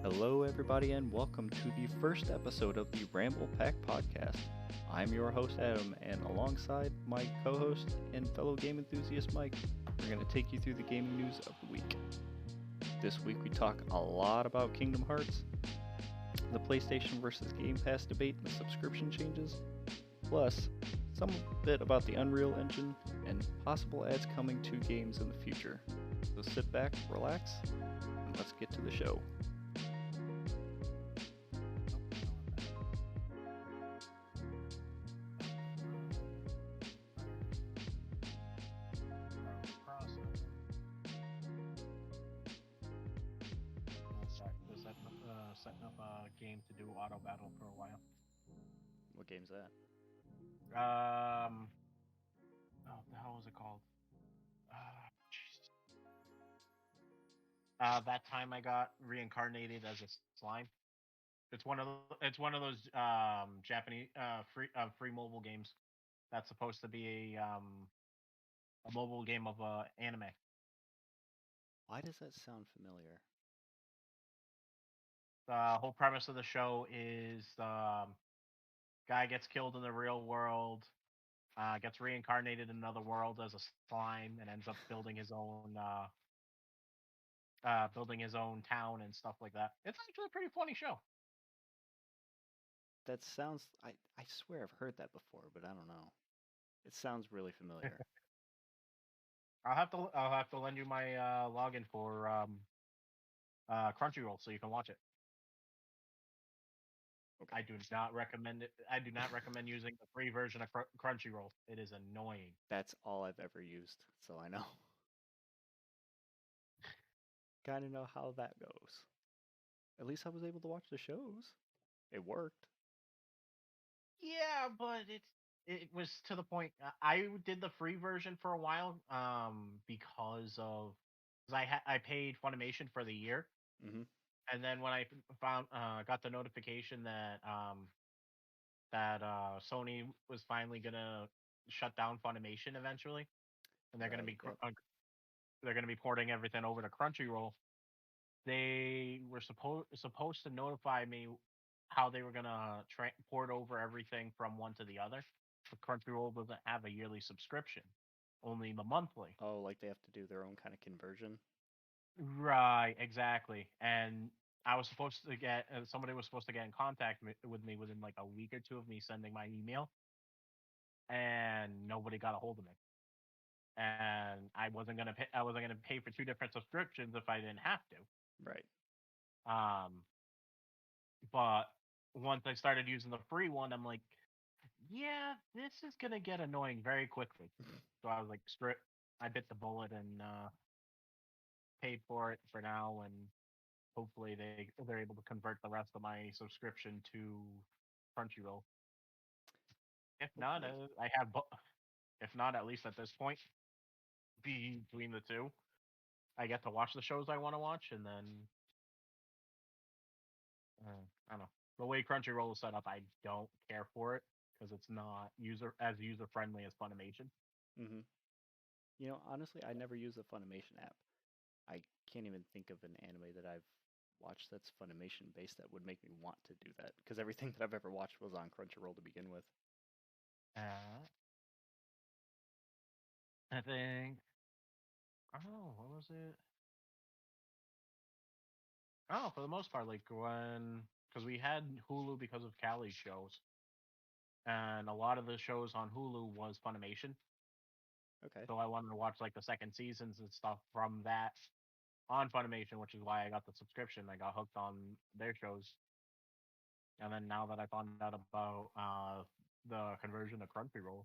Hello, everybody, and welcome to the first episode of the Ramble Pack podcast. I'm your host, Adam, and alongside my co host and fellow game enthusiast, Mike, we're going to take you through the gaming news of the week. This week, we talk a lot about Kingdom Hearts, the PlayStation versus Game Pass debate and the subscription changes, plus some bit about the Unreal Engine and possible ads coming to games in the future. So sit back, relax, and let's get to the show. Setting up a game to do auto battle for a while. What game's that? Oh, what the hell was it called? Jesus. That time I got reincarnated as a slime. It's one of those Japanese free mobile games that's supposed to be a mobile game of anime. Why does that sound familiar? The whole premise of the show is guy gets killed in the real world, gets reincarnated in another world as a slime, and ends up building his own town and stuff like that. It's actually a pretty funny show. That sounds. I swear I've heard that before, but I don't know. It sounds really familiar. I'll have to lend you my login for Crunchyroll so you can watch it. Okay. I do not recommend it. I do not recommend using the free version of Crunchyroll. It is annoying. That's all I've ever used, so I know. Kind of know how that goes. At least I was able to watch the shows. It worked. Yeah, but it was to the point. I did the free version for a while, because I paid Funimation for the year, Mm-hmm. and then when I found got the notification that Sony was finally gonna shut down Funimation eventually, and Right. Yep. they're gonna be porting everything over to Crunchyroll. They were supposed to notify me how they were gonna port over everything from one to the other. But Crunchyroll doesn't have a yearly subscription, only the monthly. Oh, like they have to do their own kind of conversion. Right, exactly. And I was supposed to get somebody was supposed to get in contact with me within like a week or two of me sending my email, and nobody got a hold of me. And I wasn't gonna pay for two different subscriptions if I didn't have to. Right. Um, but once I started using the free one, I'm like, yeah, this is gonna get annoying very quickly. So I was like, I bit the bullet and paid for it for now, and hopefully they're able to convert the rest of my subscription to Crunchyroll. If not, Hopefully. I have. If not, at least at this point, between the two, I get to watch the shows I want to watch, and then I don't know. The way Crunchyroll is set up, I don't care for it because it's not user friendly as Funimation. Mm-hmm. Honestly, I never use the Funimation app. I can't even think of an anime that I've watched that's Funimation based that would make me want to do that because everything that I've ever watched was on Crunchyroll to begin with. Uh, I think. Oh, what was it? Oh, for the most part, like because we had Hulu because of Cali's shows, and a lot of the shows on Hulu was Funimation. Okay. So I wanted to watch like the second seasons and stuff from that on Funimation, which is why I got the subscription. I got hooked on their shows, and then now that I found out about the conversion to Crunchyroll,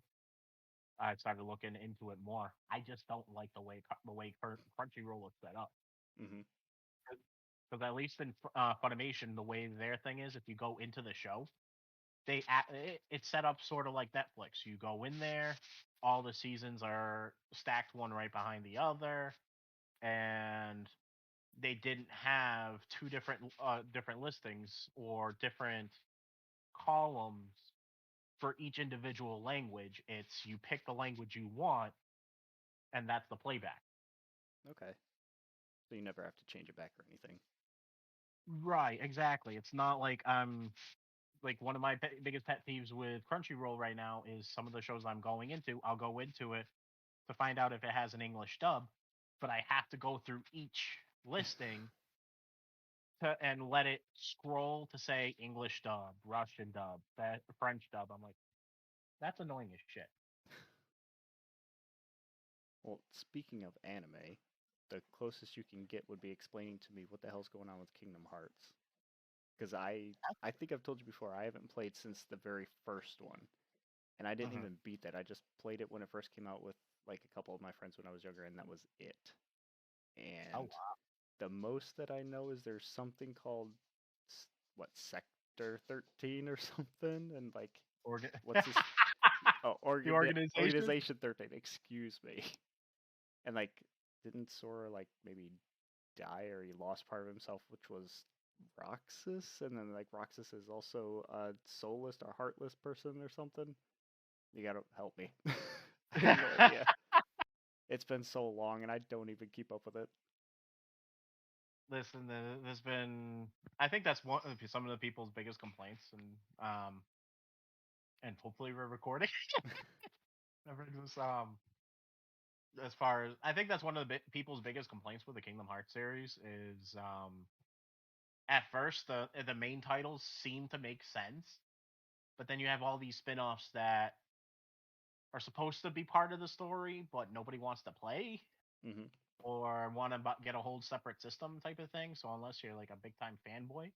I started looking into it more. I just don't like the way Crunchyroll is set up. Mm-hmm. Because at least in Funimation, the way their thing is, if you go into the show, it's set up sort of like Netflix. You go in there, all the seasons are stacked one right behind the other, and they didn't have two different listings or different columns for each individual language. It's you pick the language you want, and that's the playback. Okay. So you never have to change it back or anything. Right, exactly. It's not like I'm like one of my biggest pet peeves with Crunchyroll right now is some of the shows I'm going into. I'll go into it to find out if it has an English dub, but I have to go through each listing and let it scroll to say English dub, Russian dub, French dub. I'm like, that's annoying as shit. Well, speaking of anime, the closest you can get would be explaining to me what the hell's going on with Kingdom Hearts. Because I think I've told you before, I haven't played since the very first one, and I didn't Mm-hmm. even beat that. I just played it when it first came out with like a couple of my friends when I was younger, and that was it. Oh And wow. the most that I know is there's something called what, Sector 13 or something, and like Organ- what's this? Oh, the organization. Organization 13. Excuse me. And like, didn't Sora like maybe die or he lost part of himself, which was Roxas? And then like Roxas is also a soulless or heartless person or something. You gotta help me. I have no idea. It's been so long and I don't even keep up with it. Listen, there's been. I think that's one of some of the people's biggest complaints, and hopefully we're recording. As far as I think that's one of the people's biggest complaints with the Kingdom Hearts series is at first the main titles seem to make sense, but then you have all these spin-offs that are supposed to be part of the story, but nobody wants to play Hmm. or want to get a whole separate system type of thing. So unless you're like a big time fanboy,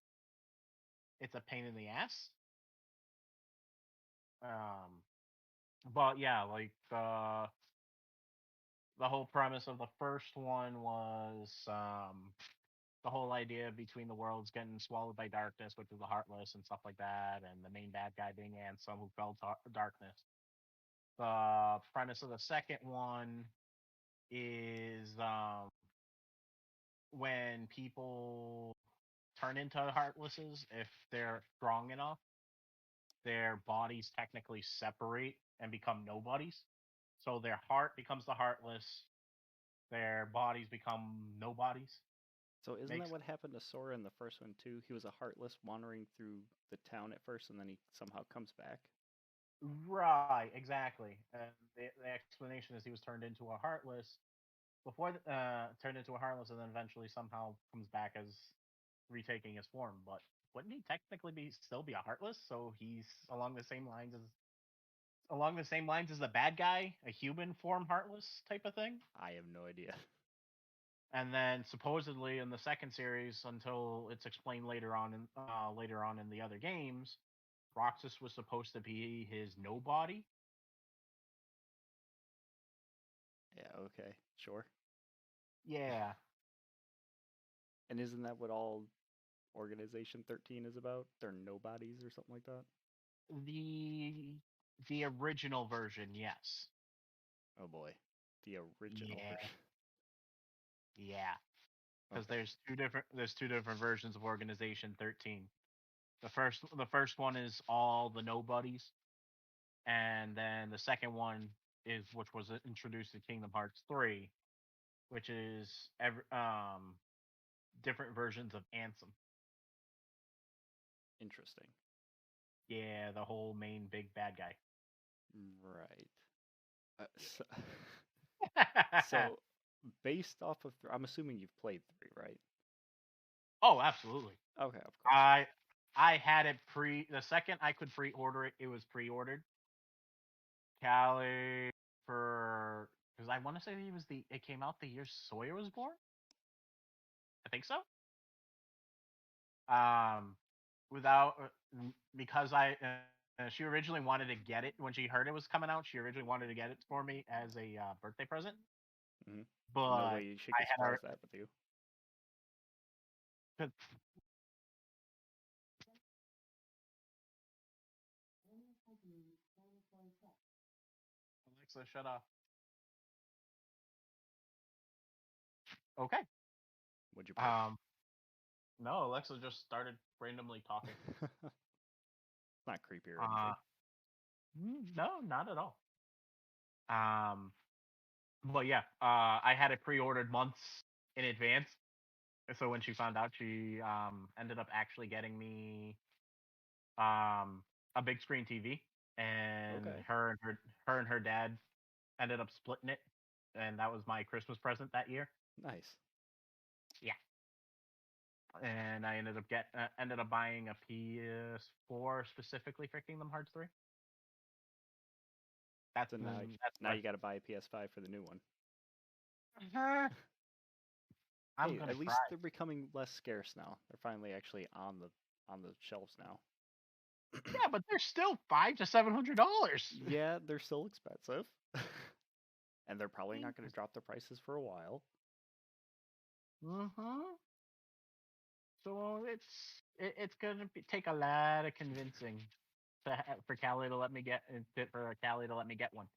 it's a pain in the ass. Um, but yeah, like the whole premise of the first one was the whole idea between the worlds getting swallowed by darkness, which is the Heartless and stuff like that, and the main bad guy being Ansem, who fell to darkness. The premise of the second one is when people turn into Heartlesses, if they're strong enough, their bodies technically separate and become nobodies. So their heart becomes the Heartless, their bodies become nobodies. So isn't that Makes what happened to Sora in the first one too? He was a heartless wandering through the town at first, and then he somehow comes back. Right, exactly. And the explanation is he was turned into a Heartless before, turned into a Heartless, and then eventually somehow comes back as retaking his form. But wouldn't he technically still be a Heartless? So he's along the same lines as the bad guy, a human form Heartless type of thing. I have no idea. And then supposedly in the second series, until it's explained later on in the other games, Roxas was supposed to be his nobody. Yeah, okay, sure. Yeah, And isn't that what all Organization 13 is about? They're nobodies or something like that? the the original version, yes. Oh boy. The original Yeah, version. yeah. Because Okay. there's two different versions of Organization 13. The first one is all the nobodies, and then the second one is which was introduced in Kingdom Hearts 3, which is different versions of Ansem. Interesting. Yeah, the whole main big bad guy. Right. So, Yeah. so, based off of, I'm assuming you've played 3, right? Oh, absolutely. Okay, of course. I I had it the second I could pre-order it, it was pre-ordered. Cali for because I want to say it came out the year Sawyer was born. I think so. Um, without because she originally wanted to get it when she heard it was coming out. She originally wanted to get it for me as a birthday present, Hmm. No way but you should I get had her. surprised that with you. Alexa, shut up. Okay. Would you break? Um, no, Alexa just started randomly talking. Not creepy or Uh, anything. no, not at all. Um, but yeah, I had it pre-ordered months in advance, So when she found out, she ended up actually getting me a big screen TV, and Okay, her dad ended up splitting it, and that was my Christmas present that year. nice. Yeah, and I ended up buying a PS4 specifically for Kingdom Hearts 3. So That's now you got to buy a PS5 for the new one. uh, I'm Hey, gonna at cry. least they're becoming less scarce now. They're finally actually on the shelves now. Yeah, but they're still $500 to $700. Yeah, they're still expensive, and they're probably not going to Jesus. drop the prices for a while. Mm-hmm. So it's gonna take a lot of convincing for Callie to let me get for Callie to let me get one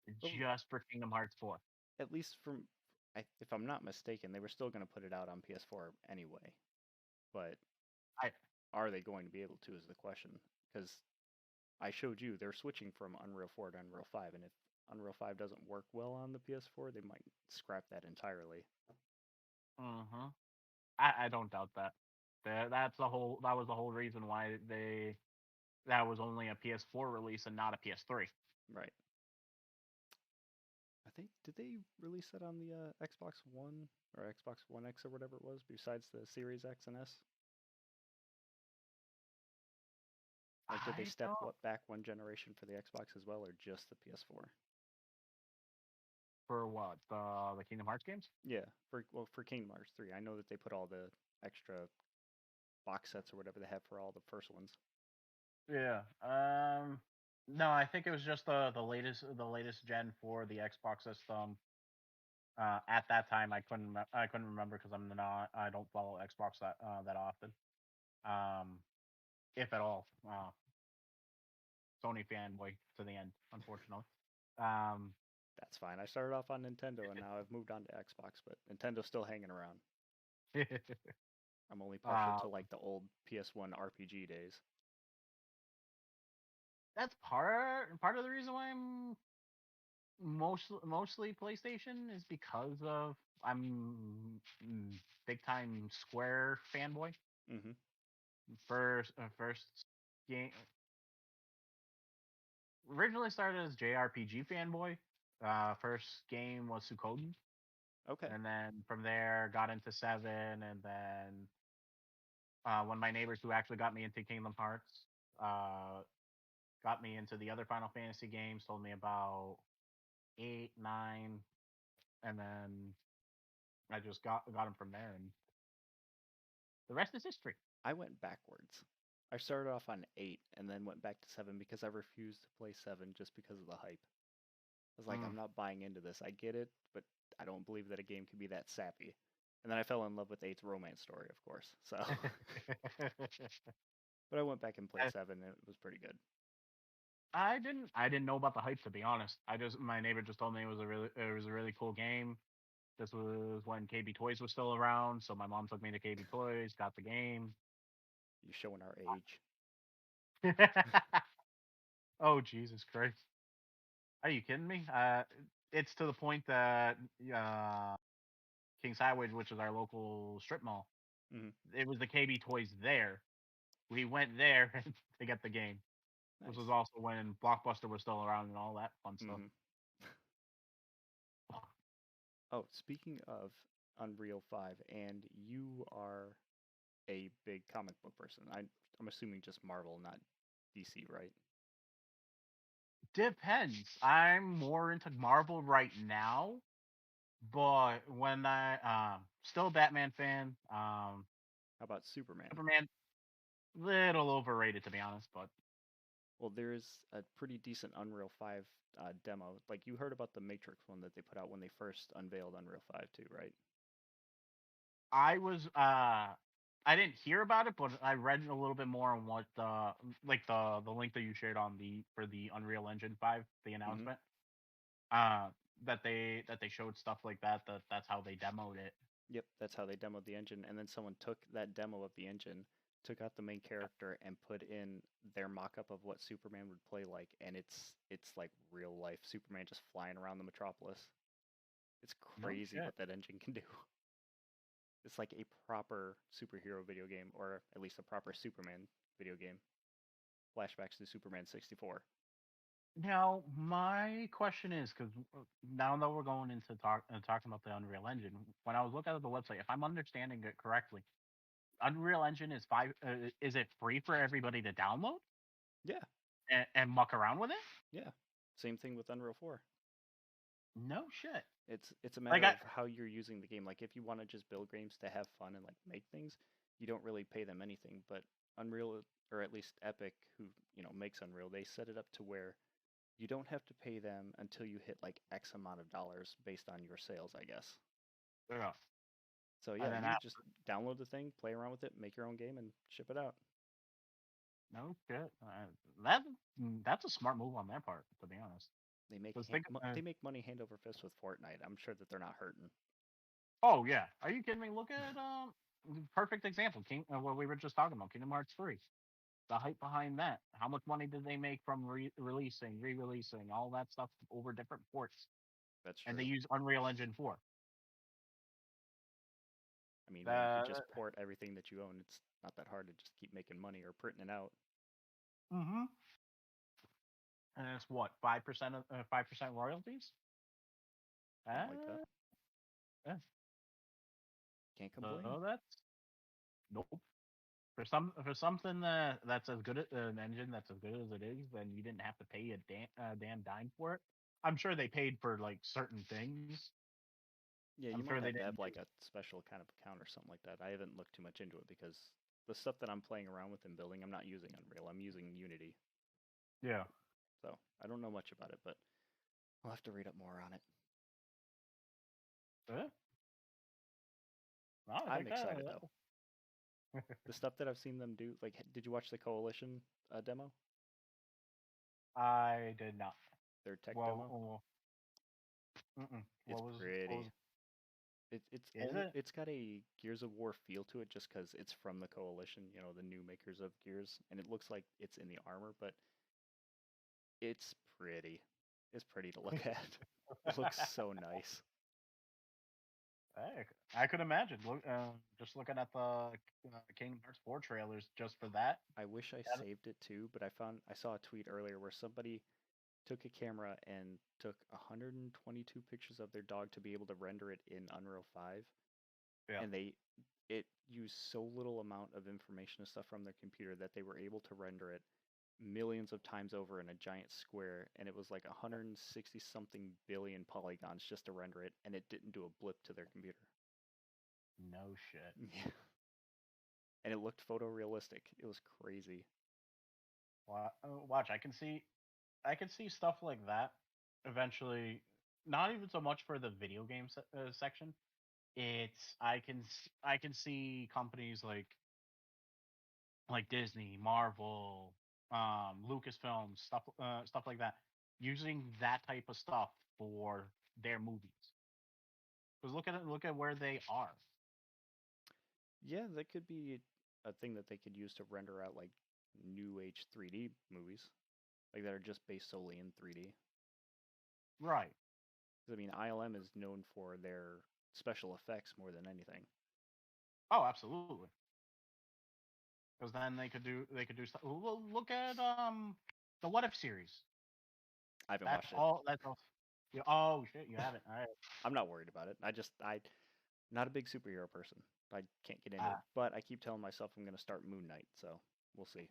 But just for Kingdom Hearts 4. at least from, if I'm not mistaken, they were still going to put it out on PS4 anyway. But I are they going to be able to is the question. Because I showed you they're switching from Unreal 4 to Unreal 5, and if Unreal 5 doesn't work well on the PS4, they might scrap that entirely. Mm-hmm. I don't doubt that. That was the whole reason why that was only a PS4 release and not a PS3. Right. I think did they release that on the Xbox One or Xbox One X or whatever it was, besides the Series X and S? Like, did they I step don't what back one generation for the Xbox as well, or just the PS4? for what the Kingdom Hearts games. Yeah, for Kingdom Hearts 3, I know that they put all the extra box sets or whatever they have for all the first ones. Yeah. No, I think it was just the latest gen for the Xbox system. At that time, I couldn't remember because I don't follow Xbox that often. Um, if at all. Sony fanboy to the end, unfortunately. Um, That's fine. I started off on Nintendo and now I've moved on to Xbox, but Nintendo's still hanging around. I'm only partial uh, to like the old PS1 RPG days. that's part of the reason why I'm mostly PlayStation is because of I'm big time Square fanboy. Hmm. First game originally started as JRPG fanboy. First game was Suikoden, Okay, and then from there got into Seven, and then one of my neighbors who actually got me into Kingdom Hearts, uh, got me into the other Final Fantasy games, told me about 8, 9, and then I just got him from there, and the rest is history. I went backwards. I started off on 8 and then went back to 7 because I refused to play 7 just because of the hype. I was like, Mm. I'm not buying into this. I get it, but I don't believe that a game can be that sappy. And then I fell in love with 8's romance story, of course. So, but I went back and played 7 and it was pretty good. I didn't know about the hype, to be honest. My neighbor just told me it was a really cool game. This was when KB Toys was still around, so my mom took me to KB Toys, got the game. You showing our age. Oh Jesus Christ! Are you kidding me? It's to the point that uh, Kings Highway, which is our local strip mall, Hmm. it was the KB Toys there. We went there to get the game. This was Nice. also when Blockbuster was still around and all that fun stuff. Hmm. Oh, speaking of Unreal 5, and you are a big comic book person. I'm assuming just Marvel, not DC, right? Depends. I'm more into Marvel right now, but when I still a Batman fan. How about Superman? Superman little overrated to be honest, but Well, there's a pretty decent Unreal 5 demo. Like, you heard about the Matrix one that they put out when they first unveiled Unreal 5 too, right? I was I didn't hear about it, but I read a little bit more on what the link that you shared on the for the Unreal Engine 5, the Hmm. announcement. That they showed stuff like that's how they demoed it. Yep, that's how they demoed the engine. And then someone took that demo of the engine, took out the main character, and put in their mock-up of what Superman would play like, and it's like real life Superman just flying around the metropolis. It's No crazy shit. what that engine can do. It's like a proper superhero video game, or at least a proper Superman video game. Flashbacks to Superman 64. Now, my question is because now that we're going into talking about the Unreal Engine, when I was looking at the website, if I'm understanding it correctly, Unreal Engine is is it free for everybody to download Yeah, and muck around with it? yeah. Same thing with Unreal 4. No shit. It's a Like matter of how you're using the game. Like if you want to just build games to have fun and like make things, you don't really pay them anything. But Unreal, or at least Epic, who makes Unreal, they set it up to where you don't have to pay them until you hit like X amount of dollars based on your sales, I guess. yeah. So And yeah, then you just download the thing, play around with it, make your own game, and ship it out. no shit. That that's a smart move on their part, to be honest. They make 'Cause they make money hand over fist with Fortnite. I'm sure that they're not hurting. oh yeah, are you kidding me? Look at perfect example. What we were just talking about, Kingdom Hearts 3. The hype behind that. How much money did they make from re-releasing, all that stuff over different ports? That's And they true. use Unreal Engine 4. I mean, when you could just port everything that you own, it's not that hard to just keep making money or printing it out. Mm-hmm. And it's what 5% royalties. Something like that. Yeah. Can't complain. That's nope. For something that's as good as an engine that's as good as it is, then you didn't have to pay a damn dime for it. I'm sure they paid for like certain things. Yeah, you I'm might sure they have to didn't. have like a special kind of account or something like that. I haven't looked too much into it because the stuff that I'm playing around with and building, I'm not using Unreal. I'm using Unity. Yeah. So I don't know much about it, but I'll have to read up more on it. No, I I'm think excited though. The stuff that I've seen them do, like, did you watch the Coalition demo? I did not. Their tech demo? Well, It's pretty. Is it? It's got a Gears of War feel to it just because it's from the Coalition, the new makers of Gears, and it looks like it's in the armor, but it's pretty. It's pretty to look at. It looks so nice. Hey, I could imagine. Just looking at the Kingdom Hearts 4 trailers just for that. I wish I saved it too, but I saw a tweet earlier where somebody took a camera and took 122 pictures of their dog to be able to render it in Unreal 5. Yeah. And it used so little amount of information and stuff from their computer that they were able to render it millions of times over in a giant square, and it was like 160 something billion polygons just to render it, and it didn't do a blip to their computer. No shit. Yeah. And it looked photorealistic. It was crazy. Watch, I can see stuff like that eventually. Not even so much for the video game section. I can see companies like Disney, Marvel, Lucasfilm, stuff like that, using that type of stuff for their movies. Because look at where they are. Yeah, that could be a thing that they could use to render out like new age 3D movies, like that are just based solely in 3D. Right. I mean, ILM is known for their special effects more than anything. Oh, absolutely. Because then they could do stuff. Look at the What If series. I haven't That's watched it. all. That's all. Oh shit, you haven't. All right. I'm not worried about it. I not a big superhero person. I can't get into it, but I keep telling myself I'm going to start Moon Knight, so we'll see.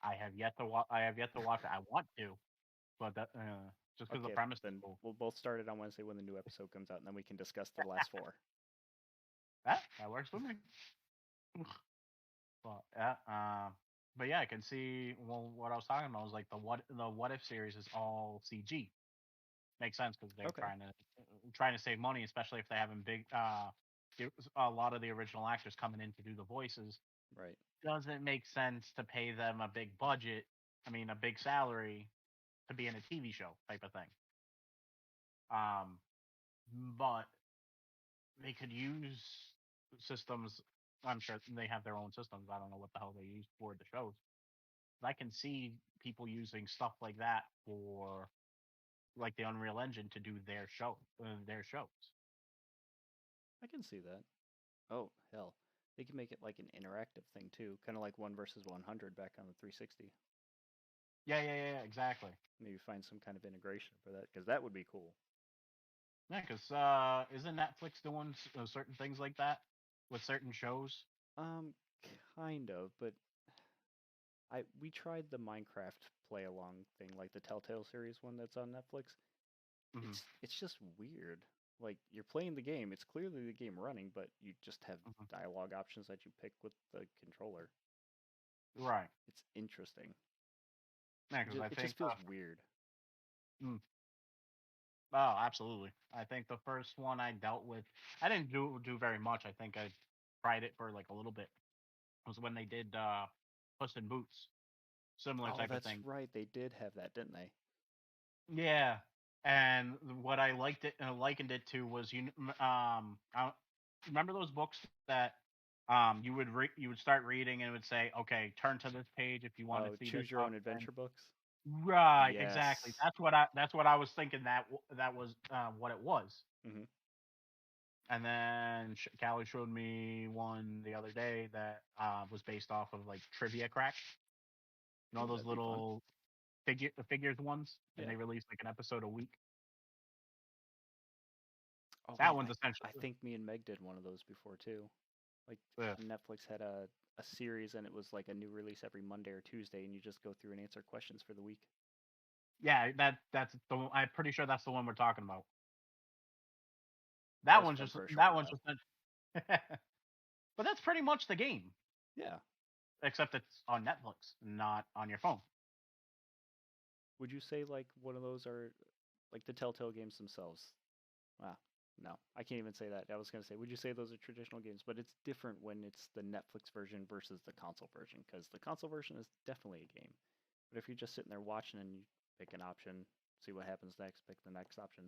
I have yet to watch. I have yet to watch it. I want to, but that just because the premise. Then is cool. we'll both start it on Wednesday when the new episode comes out, and then we can discuss the last four. That works for me. But yeah, I can see. Well, what I was talking about was like the What If series is all CG. Makes sense because they're trying to save money, especially if they having a lot of the original actors coming in to do the voices. Right. Doesn't make sense to pay them a big budget. I mean, a big salary to be in a TV show type of thing. But they could use systems. I'm sure they have their own systems. I don't know what the hell they use for the shows. But I can see people using stuff like that for like the Unreal Engine to do their shows. I can see that. Oh, hell. They can make it like an interactive thing too, kind of like 1 versus 100 back on the 360. Yeah, exactly. Maybe find some kind of integration for that because that would be cool. Yeah, because isn't Netflix doing certain things like that with certain shows? Um, kind of, but we tried the Minecraft play along thing, like the Telltale series one that's on Netflix. Hmm. It's just weird. Like you're playing the game, it's clearly the game running, but you just have Hmm. dialogue options that you pick with the controller. Right. It's interesting. Yeah, because I It just think feels weird. mm, oh, absolutely. I think the first one I dealt with, I didn't do very much. I think I tried it for like a little bit. Was when they did Puss in Boots, similar Oh, type of that's thing. right. They did have that, didn't they? Yeah, and what I liked it likened it to was remember those books that you would start reading and it would say, okay, turn to this page if you want to Oh, see this choose your own option. adventure books. Right, exactly. Yes. That's what I was thinking that was what it was. Hmm. And then Callie showed me one the other day that was based off of like Trivia Crack. You know Oh, those that'd be fun. little figures ones, and Yeah. they release like an episode a week. Oh That wait, one's essentially. I think me and Meg did one of those before too. Like Yeah, Netflix had a series and it was like a new release every Monday or Tuesday and you just go through and answer questions for the week. yeah, that's the one. I'm pretty sure that's the one we're talking about. That That was one's fun just for a short that one's while. just. But that's pretty much the game, except it's on Netflix, not on your phone. Would you say like one of those are like the Telltale games themselves? Ah, no, I can't even say that. I was gonna say, would you say those are traditional games? But it's different when it's the Netflix version versus the console version, because the console version is definitely a game. But if you're just sitting there watching and you pick an option, see what happens next, pick the next option,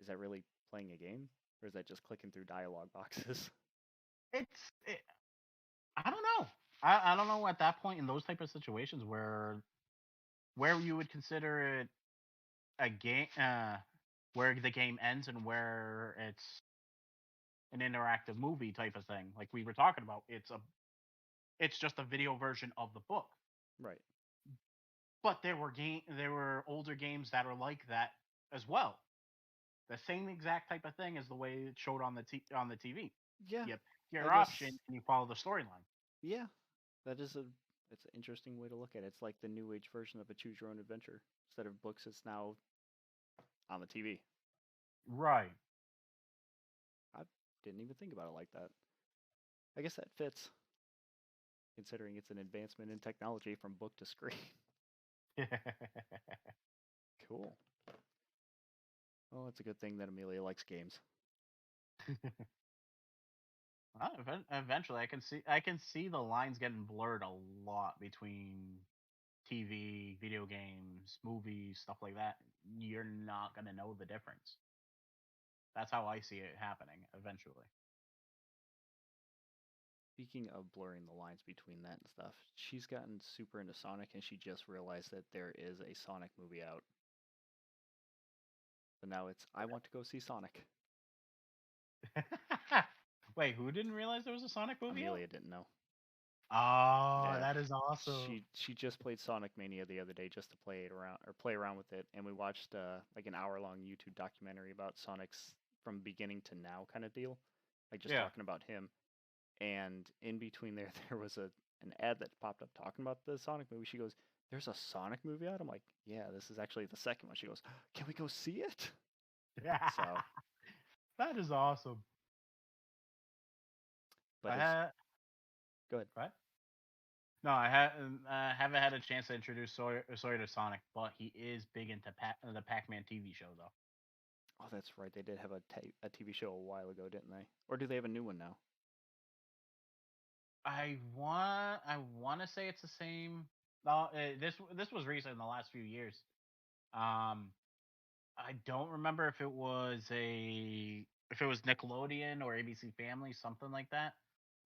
is that really playing a game, or is that just clicking through dialogue boxes? It's it, I don't know. I don't know at that point in those type of situations where you would consider it a game, where the game ends and where it's an interactive movie type of thing. Like we were talking about, it's just a video version of the book. Right. But there were older games that are like that as well. The same exact type of thing as the way it showed on the TV. Yeah, You pick I your guess. option and you follow the storyline. Yeah, that is a it's an interesting way to look at it. It's like the new age version of a choose your own adventure. Instead of books, it's now on the TV. Right. I didn't even think about it like that. I guess that fits, considering it's an advancement in technology from book to screen. Cool. Well, it's a good thing that Amelia likes games. Well, eventually, I can see the lines getting blurred a lot between TV, video games, movies, stuff like that. You're not gonna know the difference. That's how I see it happening eventually. Speaking of blurring the lines between that and stuff, she's gotten super into Sonic and she just realized that there is a Sonic movie out. So now it's, I want to go see Sonic. Wait, who didn't realize there was a Sonic movie out? Amelia didn't know. Oh, Yeah. that is awesome. She just played Sonic Mania the other day just to play around with it, and we watched like an hour-long YouTube documentary about Sonic's from beginning to now kind of deal, like just Yeah. talking about him. And in between there, there was an ad that popped up talking about the Sonic movie. She goes, "There's a Sonic movie out." I'm like, "Yeah, this is actually the second one." She goes, "Can we go see it?" So, That is awesome. but I it's had good. what? No, haven't had a chance to introduce Sawyer to Sonic, but he is big into the Pac-Man TV show though. Oh, that's right. They did have a TV show a while ago, didn't they? Or do they have a new one now? I want to say it's the same. No, this was recent in the last few years. Um, I don't remember if it was Nickelodeon or ABC Family, something like that.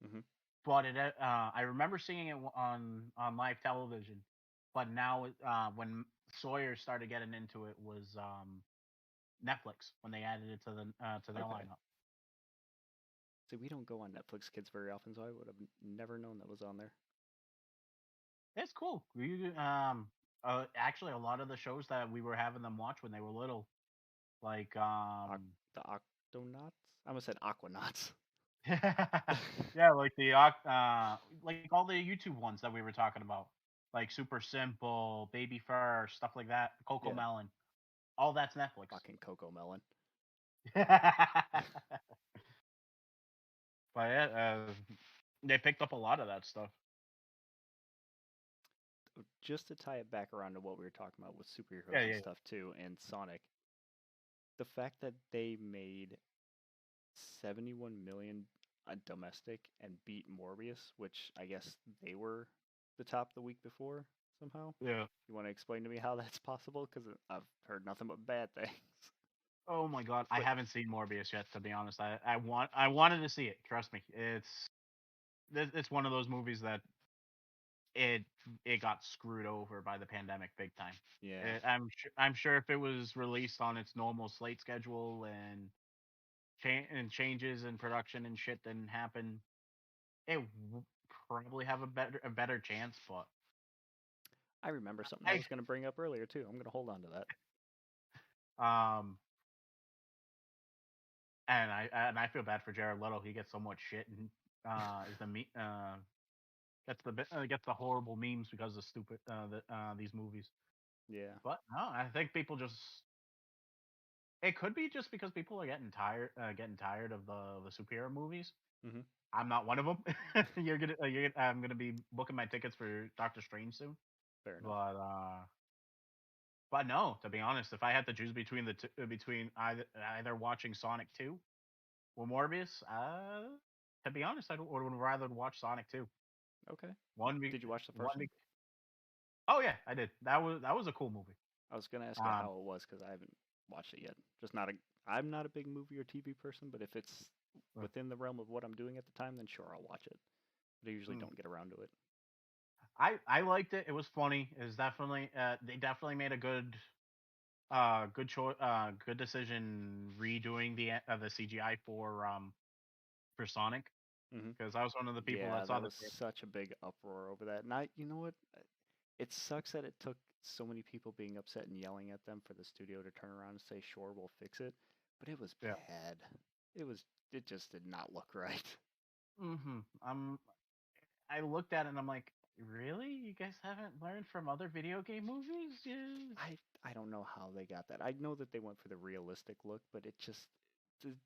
Hmm. But I remember seeing it on live television. But now, when Sawyer started getting into it, was Netflix when they added it to their Okay. lineup. See, we don't go on Netflix Kids very often, so I would have never known that was on there. It's cool. Actually, a lot of the shows that we were having them watch when they were little, like The Octonauts? I almost said Aquanauts. yeah, like all the YouTube ones that we were talking about, like Super Simple, Baby First, stuff like that, Coco Yeah, Melon, all that's Netflix. fucking Coco Melon. But yeah, they picked up a lot of that stuff. Just to tie it back around to what we were talking about with Yeah, superheroes and yeah, stuff too, and Sonic, the fact that they made 71 million domestic and beat Morbius, which I guess they were the top the week before somehow. yeah. You want to explain to me how that's possible? Because I've heard nothing but bad things. Oh my god, I But haven't seen Morbius yet. To be honest, I wanted to see it. Trust me, it's one of those movies that it it got screwed over by the pandemic big time. yeah, I'm sure if it was released on its normal slate schedule and changes in production and shit didn't happen, it probably have a better chance. But I remember something I I was going to bring up earlier too. I'm going to hold on to that. um and I feel bad for Jared Leto. He gets so much shit and is the me gets the horrible memes because of stupid these movies. Yeah. But no, I think people just it could be just because people are getting tired of the superhero movies. Hmm. I'm not one of them. I'm gonna be booking my tickets for Doctor Strange soon. Fair enough. But but no, to be honest, if I had to choose between between either watching Sonic 2 or Morbius, to be honest, would rather watch Sonic 2. Okay. One be Did you watch the one first one? be Oh yeah, I did. That was a cool movie. I was going to ask you Um, how it was because I haven't watched it yet. Just not a. I'm not a big movie or TV person, but if it's uh, within the realm of what I'm doing at the time, then sure, I'll watch it. But I usually mm. don't get around to it. I liked it. It was funny. It was definitely they definitely made a good choice good decision redoing the CGI for Sonic Hmm. because I was one of the people Yeah, that saw there the was such a big uproar over that. And you know what? It sucks that it took so many people being upset and yelling at them for the studio to turn around and say, "Sure, we'll fix it." But it was yeah. bad. It was. It just did not look right. I'm I looked at it and I'm like, really? You guys haven't learned from other video game movies? Yeah. I don't know how they got that. I know that they went for the realistic look, but it just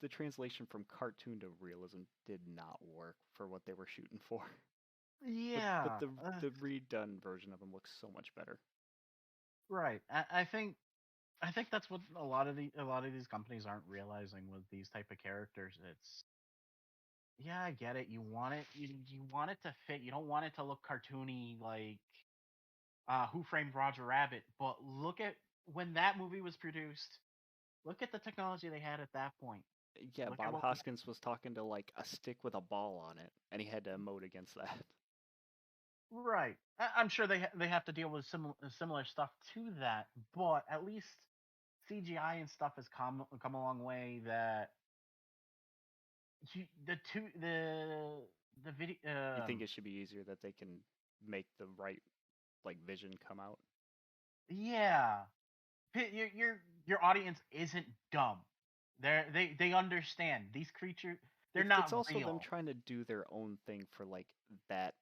the translation from cartoon to realism did not work for what they were shooting for. But Yeah. the redone version of him looks so much better. Right. I think that's what a lot of these companies aren't realizing with these type of characters. It's yeah, I get it. You want it to fit. You don't want it to look cartoony like Who Framed Roger Rabbit. But look at when that movie was produced. Look at the technology they had at that point. Yeah, Look at Bob what we Hoskins was talking to like a stick with a ball on it, and he had to emote against that. right. I'm sure they have to deal with similar stuff to that, but at least CGI and stuff has come a long way. That the two the video You think it should be easier that they can make the right like vision come out? yeah. Your audience isn't dumb. They understand these creatures. They're It's not also them real. trying to do their own thing for like that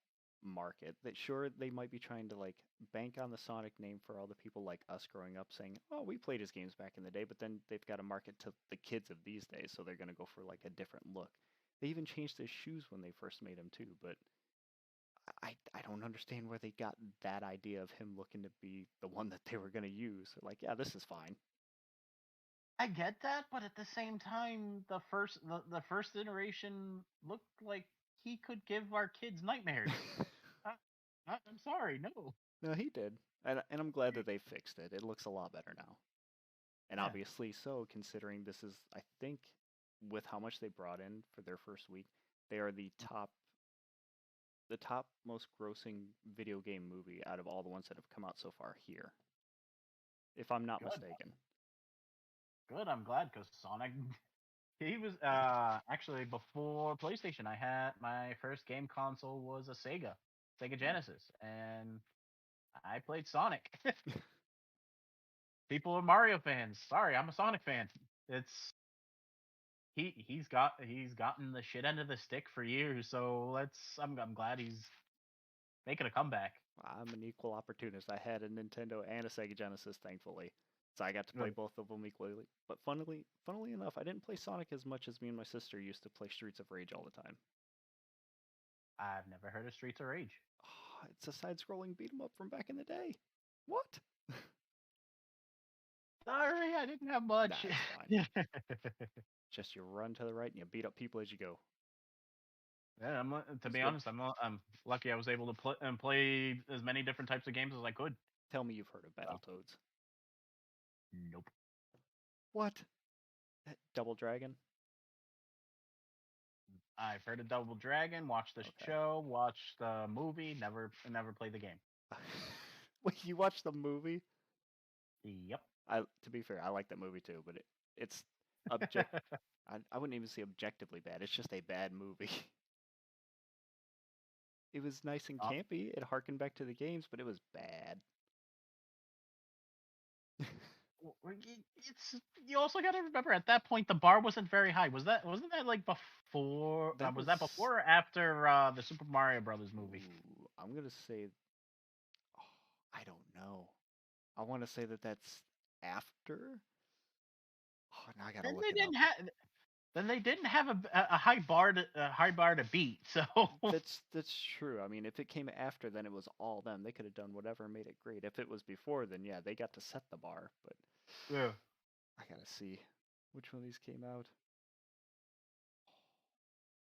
market. That sure they might be trying to like bank on the Sonic name for all the people like us growing up saying, "Oh, we played his games back in the day," but then they've got to market to the kids of these days, so they're going to go for like a different look. They even changed his shoes when they first made him too, but I don't understand where they got that idea of him looking to be the one that they were going to use. Like, yeah, this is fine. I get that, but at the same time, the first iteration looked like he could give our kids nightmares. I, I'm sorry, no. No, he did. And I'm glad that they fixed it. It looks a lot better now. And Yeah, obviously so, considering this is, I think, with how much they brought in for their first week, they are the top most grossing video game movie out of all the ones that have come out so far here, if I'm not good, mistaken. good. I'm glad because Sonic. He was actually before PlayStation. I had my first game console was a Sega Hmm. Genesis, and I played Sonic. People are Mario fans. Sorry, I'm a Sonic fan. It's he's gotten the shit end of the stick for years. So I'm glad he's making a comeback. I'm an equal opportunist. I had a Nintendo and a Sega Genesis, thankfully, so I got to play Good. both of them equally. But funnily enough, I didn't play Sonic as much as me and my sister used to play Streets of Rage all the time. I've never heard of Streets of Rage. Oh, it's a side-scrolling beat 'em up from back in the day. What? Sorry, I didn't have Nah, much. it's fine. Just you run to the right and you beat up people as you go. Yeah, to It's be good. honest, I'm lucky I was able to play as many different types of games as I could. Tell me you've heard of So, Battletoads. nope. What? Double Dragon? I've heard of Double Dragon, watched the Okay. show, watched the movie, never played the game. Wait, you watched the movie? Yep. To be fair, I like that movie too, but it's object. I wouldn't even say objectively bad. It's just a bad movie. It was nice and Uh, campy. It harkened back to the games, but it was bad. it's you also got to remember at that point the bar wasn't very high. Wasn't that like before? That Was was. that before or after the Super Mario Brothers movie? Ooh, I'm gonna say. Oh, I don't know. I want to say that that's after. Oh, now I gotta Then look they it up. didn't have. Then they didn't have a high bar to beat. So That's true. I mean, if it came after, then it was all them. They could have done whatever and made it great. If it was before, then yeah, they got to set the bar. But yeah. I gotta see which one of these came out.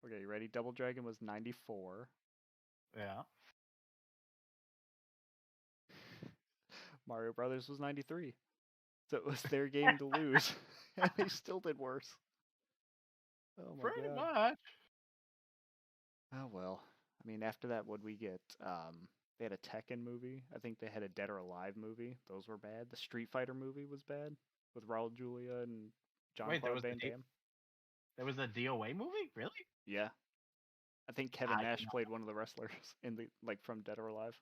Okay, you ready? Double Dragon was 94. Yeah. Mario Brothers was 93. So it was their game to lose. And they still did worse. Oh my Pretty god. much. Oh well. I mean, after that, what'd we get? They had a Tekken movie. I think they had a Dead or Alive movie. Those were bad. The Street Fighter movie was bad with Raul Julia and John Wait, Claude Van Damme. there was a DOA movie? Really? Yeah. I think Kevin I did Nash not. played one of the wrestlers in the from Dead or Alive.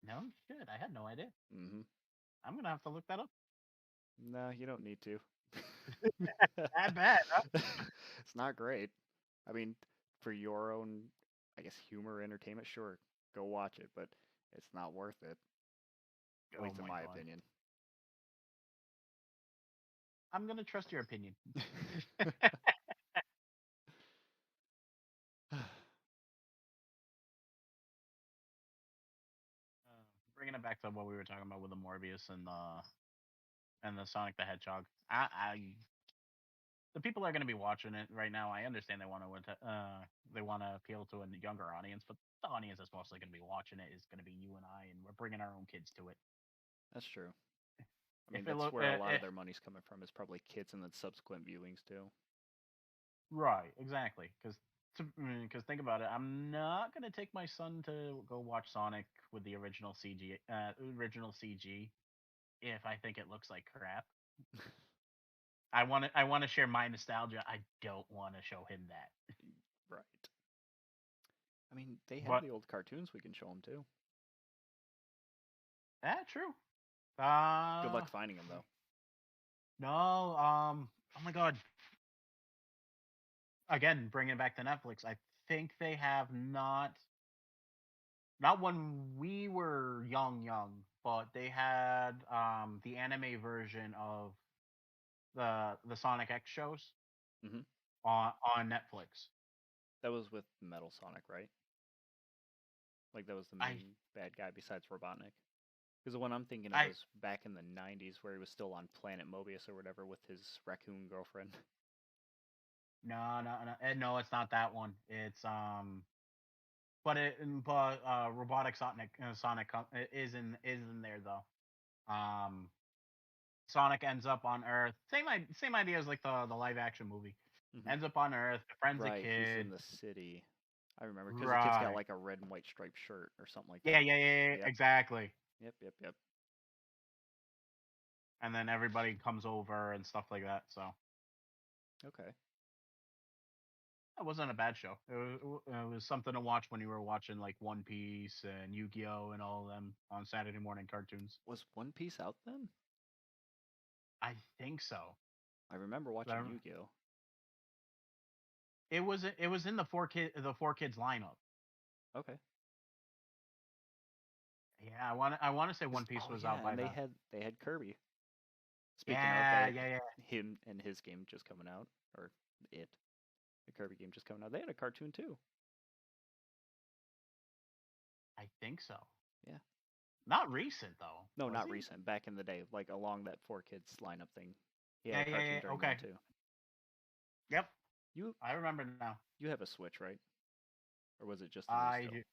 No shit. I had no idea. Mm-hmm. I'm gonna have to look that up. No, you don't need to. That bad, huh? It's not great. I mean, for your own, I guess, humor, entertainment, sure, go watch it, but it's not worth it. At Oh least in my my god. opinion. I'm gonna trust your opinion. Bringing it back to what we were talking about with the Morbius and the Sonic the Hedgehog. The people are going to be watching it right now. I understand they want to appeal to a younger audience, but the audience that's mostly going to be watching it is going to be you and I, and we're bringing our own kids to it. That's true. I mean, If it that's look where a lot of their money's coming from, is probably kids and then subsequent viewings too. right, exactly, because think about it, I'm not going to take my son to go watch Sonic with the original CG if I think it looks like crap. I want to share my nostalgia. I don't want to show him that. Right. I mean, they have But the old cartoons we can show them too. true. Good luck finding them though. No, oh my god. Again, bringing it back to Netflix, I think they have not when we were young, but they had the anime version of the Sonic X shows Hmm. on Netflix. That was with Metal Sonic, right? Like that was the I main bad guy besides Robotnik. Because the one I'm thinking of I was back in the 90s where he was still on Planet Mobius or whatever with his raccoon girlfriend. no, it's not that one. It's but robotic is in there though. Sonic ends up on Earth. Same idea as like the live action movie. Hmm. Ends up on Earth, befriends a Right, he's in kid. the city. I remember because the kid's got Right. like a red and white striped shirt or something like Yeah, that. yeah, yeah, yeah, Yep, exactly. yep. And then everybody comes over and stuff like that. So Okay. It wasn't a bad show. It was something to watch when you were watching like One Piece and Yu-Gi-Oh and all of them on Saturday morning cartoons. Was One Piece out then? I think so. I remember watching Um, Yu-Gi-Oh. It was in the four kids lineup. Okay. Yeah, I want to say One Piece Oh was out yeah, by and then. they had Kirby. Speaking of, Yeah, they yeah, yeah. him and his game just coming out, or it, the Kirby game just coming out. They had a cartoon too. I think so. Yeah. Not recent though, No, was not he? recent. Back in the day, like along that Four Kids lineup thing. He had Yeah, a yeah, cartoon yeah. during then Okay. too. Yep. You I remember now. you have a Switch, right? Or was it just the Wii I still? do.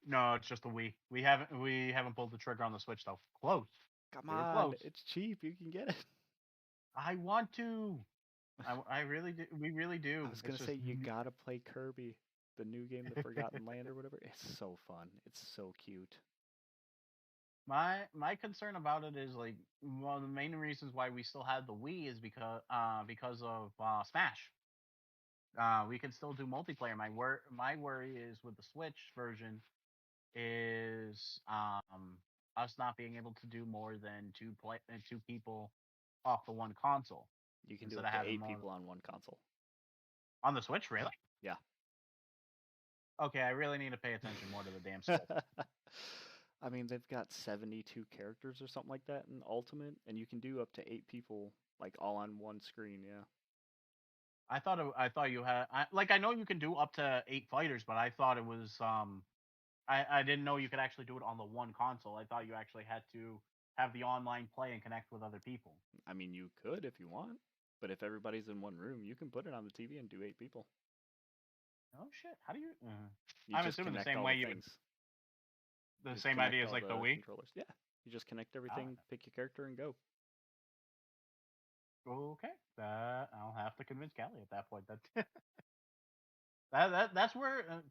No, it's just a Wii. We haven't pulled the trigger on the Switch though. Close. Come We were on, close. it's cheap. You can get it. I want to. I really do. We really I do. was It's gonna just say you gotta play Kirby, the new game, The Forgotten Land or whatever. It's so fun. It's so cute. my concern about it is like one of the main reasons why we still have the Wii is because of Smash. We can still do multiplayer. My worry is with the Switch version is us not being able to do more than two people off the one console You can do instead up of to having eight more people on one console. on the Switch. Really? Yeah. Okay, I really need to pay attention more to the damn Switch. I mean, they've got 72 characters or something like that in Ultimate, and you can do up to 8 people, like all on one screen. Yeah. I thought you had I know you can do up to 8 fighters, but I thought it was I didn't know you could actually do it on the one console. I thought you actually had to have the online play and connect with other people. I mean, you could if you want, but if everybody's in one room, you can put it on the TV and do 8 people. Oh shit! How do you? You I'm just assuming the connect same all way the you would. things. The Just same connect idea as all like the the Wii. controllers. Yeah. You just connect Oh, everything, pick your character, and go. okay. I'll have to convince Callie at that point. That's where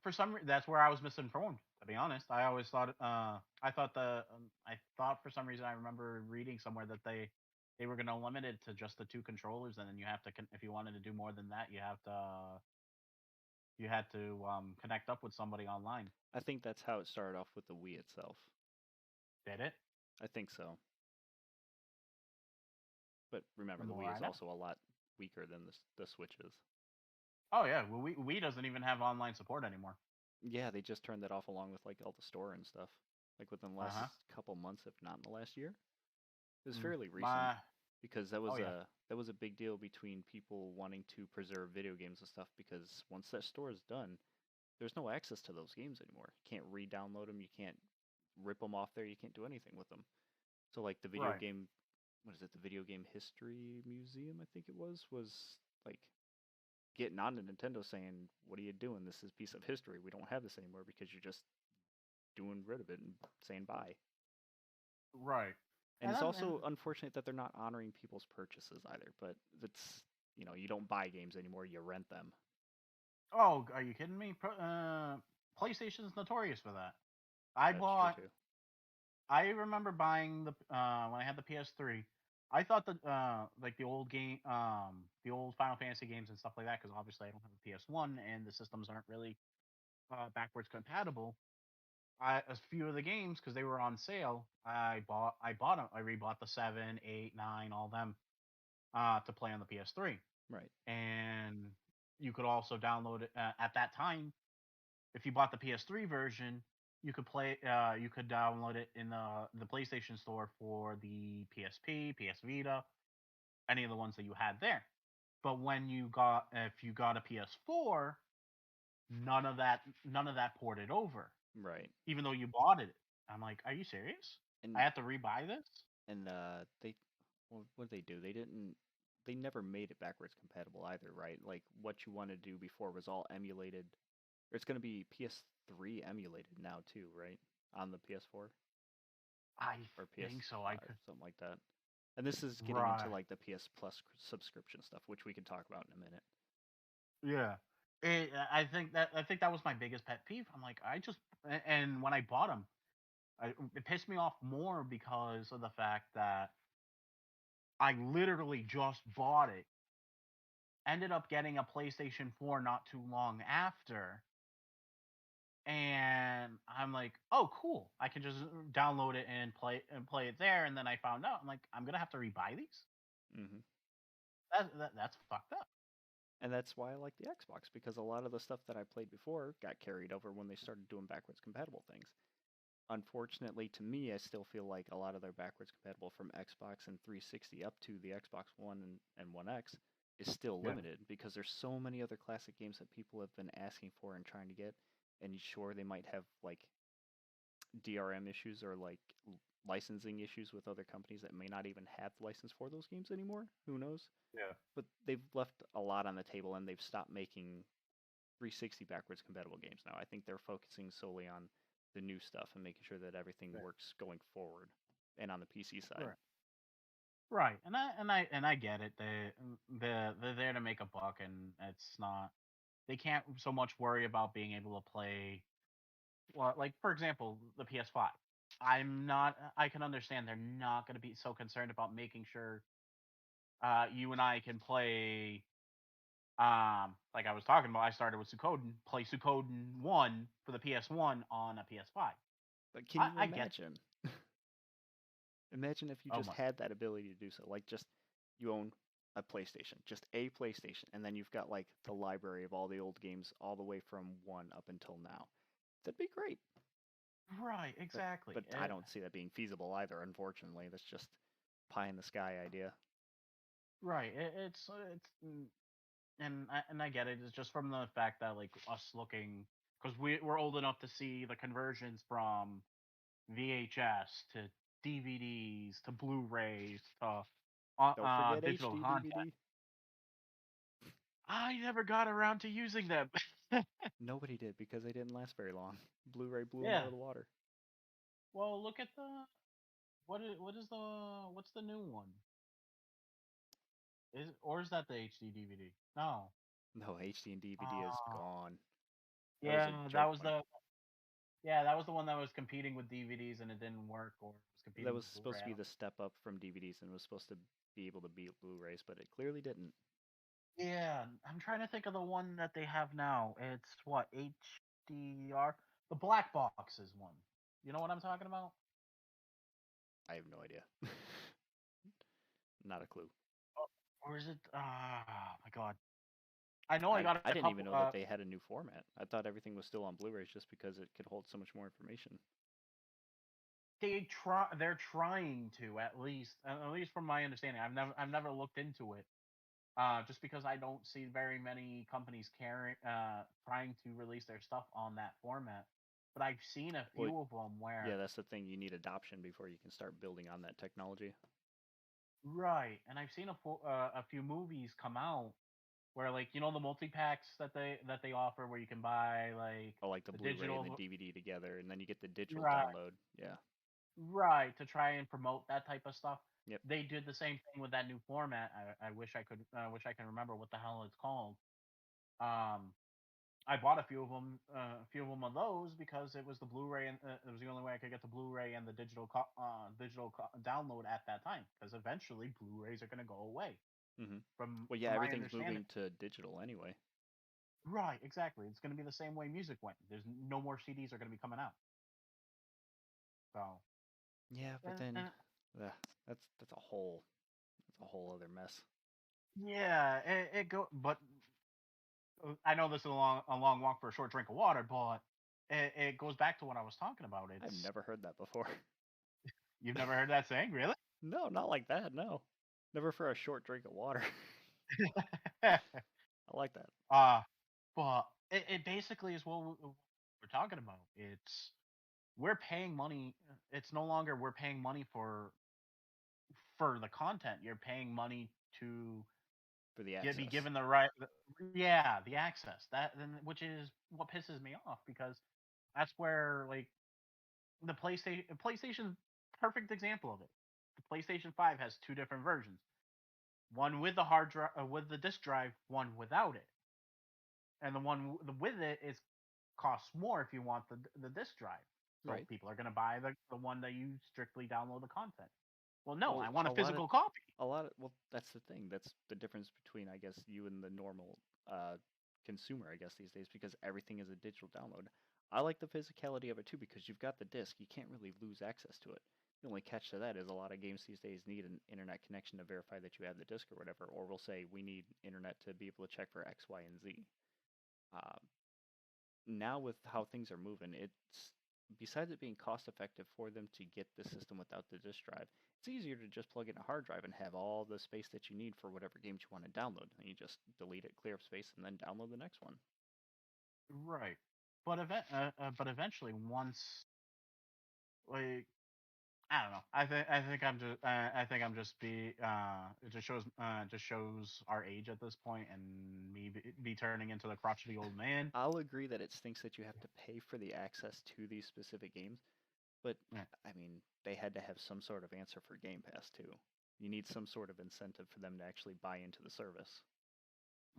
that's where I was misinformed. To be honest, I always thought I thought for some reason I remember reading somewhere that they were going to limit it to just the two controllers, and then you have to if you wanted to do more than that, you had to connect up with somebody online. I think that's how it started off with the Wii itself. Did it? I think so. But remember, The the more Wii I is know. also a lot weaker than the Switch is. Oh yeah, well, we doesn't even have online support anymore. Yeah, they just turned that off along with like all the store and stuff. Like within the Uh last huh. couple months, if not in the last year. It was Mm, fairly recent my because oh yeah. that was a big deal between people wanting to preserve video games and stuff because once that store is done, there's no access to those games anymore. You can't re-download them, you can't rip them off there, you can't do anything with them. So like the video Right. game, what is it? The Video Game History Museum, I think it was like getting on to Nintendo saying, "What are you doing? This is a piece of history. We don't have this anymore because you're just doing rid of it and saying bye." Right. And it's And also unfortunate that they're not honoring people's purchases either. But it's you don't buy games anymore; you rent them. oh, are you kidding me? PlayStation's notorious for that. I That's true bought. too. I remember buying the when I had the PS3. I thought that like the old Final Fantasy games and stuff like that, because obviously I don't have a PS1 and the systems aren't really backwards compatible. A few of the games because they were on sale. I bought them. I rebought the 7, 8, 9, all them to play on the PS3, Right. and you could also download it at that time. If you bought the PS3 version, you could play. You could download it in the PlayStation Store for the PSP, PS Vita, any of the ones that you had there. But if you got a PS4, none of that ported over, Right. even though you bought it. I'm like, are you serious? I And have to rebuy this? they what did they do? They never made it backwards compatible either, right? Like what you wanted to do before was all emulated. Or it's going to be PS3 emulated now too, right? On the PS4 I or think so. I PS5, could. something like that. And this is getting into Right. like the PS Plus subscription stuff, which we can talk about in a minute. Yeah. I think that was my biggest pet peeve. I'm like, and when I bought them, it pissed me off more because of the fact that I literally just bought it ended up getting a PlayStation 4 not too long after, and I'm like, oh, cool! I can just download it and play it there. And then I found out, I'm like, I'm gonna have to rebuy these. Hmm. That's fucked up. And that's why I like the Xbox, because a lot of the stuff that I played before got carried over when they started doing backwards compatible things. Unfortunately, to me, I still feel like a lot of their backwards compatible from Xbox and 360 up to the Xbox One and One X is still Yeah. limited because there's so many other classic games that people have been asking for and trying to get. And sure, they might have like DRM issues or like licensing issues with other companies that may not even have the license for those games anymore. Who knows? Yeah. But they've left a lot on the table and they've stopped making 360 backwards compatible games now. I think they're focusing solely on the new stuff and making sure that everything Right. works going forward and on the PC side. Right. Right. And I get it. They're there to make a buck, and it's not. They can't so much worry about being able to play. Well, like for example, the PS5. I'm not. I can understand they're not going to be so concerned about making sure you and I can play. Like I was talking about, I started with Suikoden. Play Suikoden 1 for the PS1 on a PS5. But can you I get. imagine? Imagine if you Oh just my. had that ability to do so. Like just you own a PlayStation, just a PlayStation, and then you've got like the library of all the old games all the way from 1 up until now. That'd be great. Right. But Exactly. but I don't see that being feasible either, unfortunately. That's just pie in the sky idea. Right. And I get it. It's just from the fact that like us looking, because we're old enough to see the conversions from VHS to DVDs to Blu-rays to Don't forget digital HD content. DVD. I never got around to using them. Nobody did because they didn't last very long. Blu-ray blew them out Yeah. of the water. Well, look at the what's the new one? Is that the HD DVD? No. No, HD and DVD is Uh, gone. That was yeah, a that joke was one. that was the one that was competing with DVDs and it didn't work, or was That competing was with supposed Blu-ray. to be the step up from DVDs and was supposed to be able to beat Blu-rays, but it clearly didn't. Yeah, I'm trying to think of the one that they have now. It's what, HDR? The black box is one. You know what I'm talking about? I have no idea. Not a clue. Or is it? Ah, my God. I know I I, got I a didn't even couple. know that they had a new format. I thought everything was still on Blu-rays just because it could hold so much more information. They're trying to, at least from my understanding. I've never looked into it. Just because I don't see very many companies trying to release their stuff on that format. But I've seen a Well, few of them yeah, where. that's the thing. You need adoption before you can start building on that technology. Right, and I've seen a few movies come out where, like, the multi packs that they offer, where you can buy like Or like the the Blu-ray and the digital. DVD together, and then you get the digital Right, download. Yeah. right, to try and promote that type of stuff. Yep. They did the same thing with that new format. I wish I can remember what the hell it's called. Um, I bought a few of them of those because it was the Blu-ray, and it was the only way I could get the Blu-ray and the download at that time. Because eventually Blu-rays are going to go away. Hmm. From Well, yeah, from my everything's understanding. moving to digital anyway. Right, exactly. It's going to be the same way music went. There's no more CDs are going to be coming out. So, Yeah, but and, then and that's a whole other mess. yeah, it go. But I know this is a long walk for a short drink of water, but it goes back to what I was talking about. I've It's never heard that before. You've never heard that saying, really? No, not like that. No, never for a short drink of water. I like that. uh, but it basically is what we're talking about. We're paying money. It's no longer we're paying money for the content. You're paying money to For the be access. given the right, yeah, the access, which is what pisses me off, because that's where, like, the PlayStation, perfect example of it. The PlayStation 5 has two different versions: one with the hard drive, with the disk drive, one without it. And the one with it is costs more if you want the disk drive. So Right. people are going to buy the one that you strictly download the content. Well, no, I Well, want a physical copy. well, that's the thing. That's the difference between, I guess, you and the normal consumer, I guess, these days, because everything is a digital download. I like the physicality of it too, because you've got the disc. You can't really lose access to it. The only catch to that is a lot of games these days need an internet connection to verify that you have the disc or whatever, or we'll say we need internet to be able to check for X, Y, and Z. Uh, Now with how things are moving, it's besides it being cost effective for them to get the system without the disk drive, it's easier to just plug in a hard drive and have all the space that you need for whatever games you want to download. And you just delete it, clear up space, and then download the next one. Right. But eventually, once like I don't know. It just shows our age at this point, and me turning into the crotchety old man. I'll agree that it stinks that you have to pay for the access to these specific games, but Yeah. I mean, they had to have some sort of answer for Game Pass too. You need some sort of incentive for them to actually buy into the service.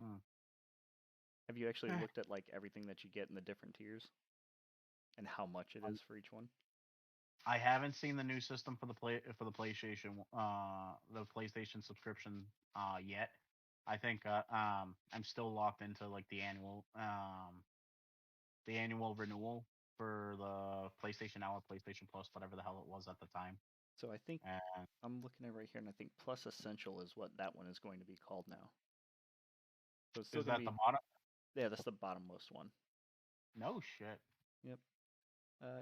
Mm. Have you actually Eh. looked at like everything that you get in the different tiers and how much it is for each one? I haven't seen the new system for the PlayStation subscription yet. I think I'm still locked into like the annual renewal for the PlayStation Now or PlayStation Plus, whatever the hell it was at the time. So I think And I'm looking at it right here, and I think Plus Essential is what that one is going to be called now. So it's still is going to that the be, bottom? yeah, that's the bottommost one. No shit. Yep.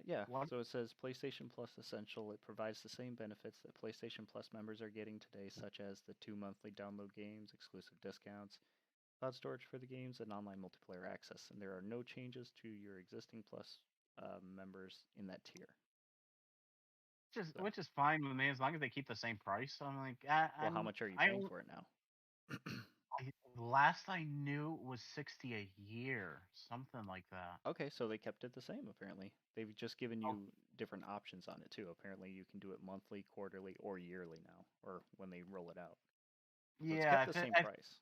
Yeah. What? So it says PlayStation Plus Essential. It provides the same benefits that PlayStation Plus members are getting today, such as the 2 monthly download games, exclusive discounts, cloud storage for the games, and online multiplayer access. And there are no changes to your existing Plus members in that tier. So, Which is fine with me as long as they keep the same price. I'm like, well, how much are you I, paying for it now? last I knew was 60 a year, something like that. Okay, so they kept it the same apparently. They've just given Oh, you different options on it too. Apparently you can do it monthly, quarterly, or yearly now, or when they roll it out. So it's yeah, kept the same price.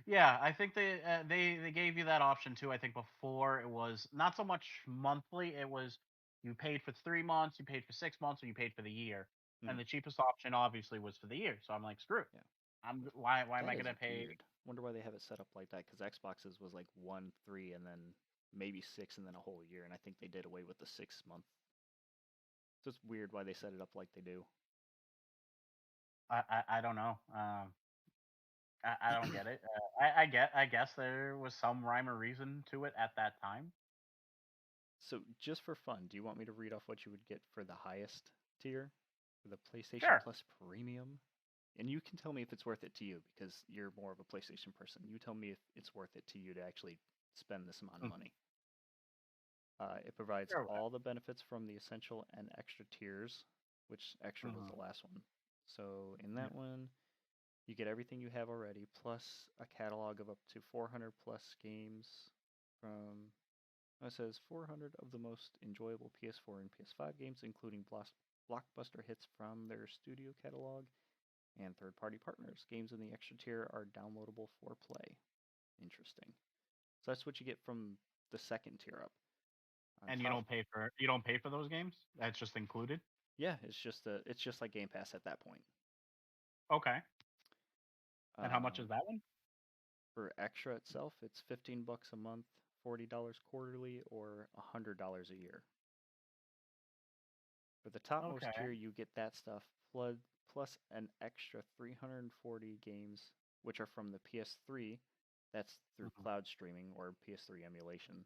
I think they gave you that option too. I think before it was not so much monthly. It was you paid for 3 months, you paid for 6 months, or you paid for the year. And Hmm. the cheapest option obviously was for the year. So I'm like, screw it. Yeah, Why am I that is gonna pay? weird. Wonder why they have it set up like that. Because Xboxes was like 1, 3, and then maybe 6, and then a whole year. And I think they did away with the 6 month. So it's weird why they set it up like they do. I don't know. I don't get it. I guess there was some rhyme or reason to it at that time. So just for fun, do you want me to read off what you would get for the highest tier, for the PlayStation Sure. Plus Premium? And you can tell me if it's worth it to you because you're more of a PlayStation person. You tell me if it's worth it to you to actually spend this amount of Mm, money. It provides Sure. all the benefits from the essential and extra tiers, which extra was Mm-hmm. the last one. So in Yeah. that one, you get everything you have already, plus a catalog of up to 400 plus games from. It says 400 of the most enjoyable PS4 and PS5 games, including blockbuster hits from their studio catalog and third-party partners. Games in the extra tier are downloadable for play. Interesting. So that's what you get from the second tier up. On And top, you don't pay for those games. That's just included. yeah, it's just like Game Pass at that point. Okay. And how much is Um, that one? for extra itself, it's $15 a month, $40 quarterly, or $100 a year. For the topmost Okay. tier, you get that stuff plus an extra 340 games, which are from the PS3. That's through Mhm. cloud streaming or PS3 emulation.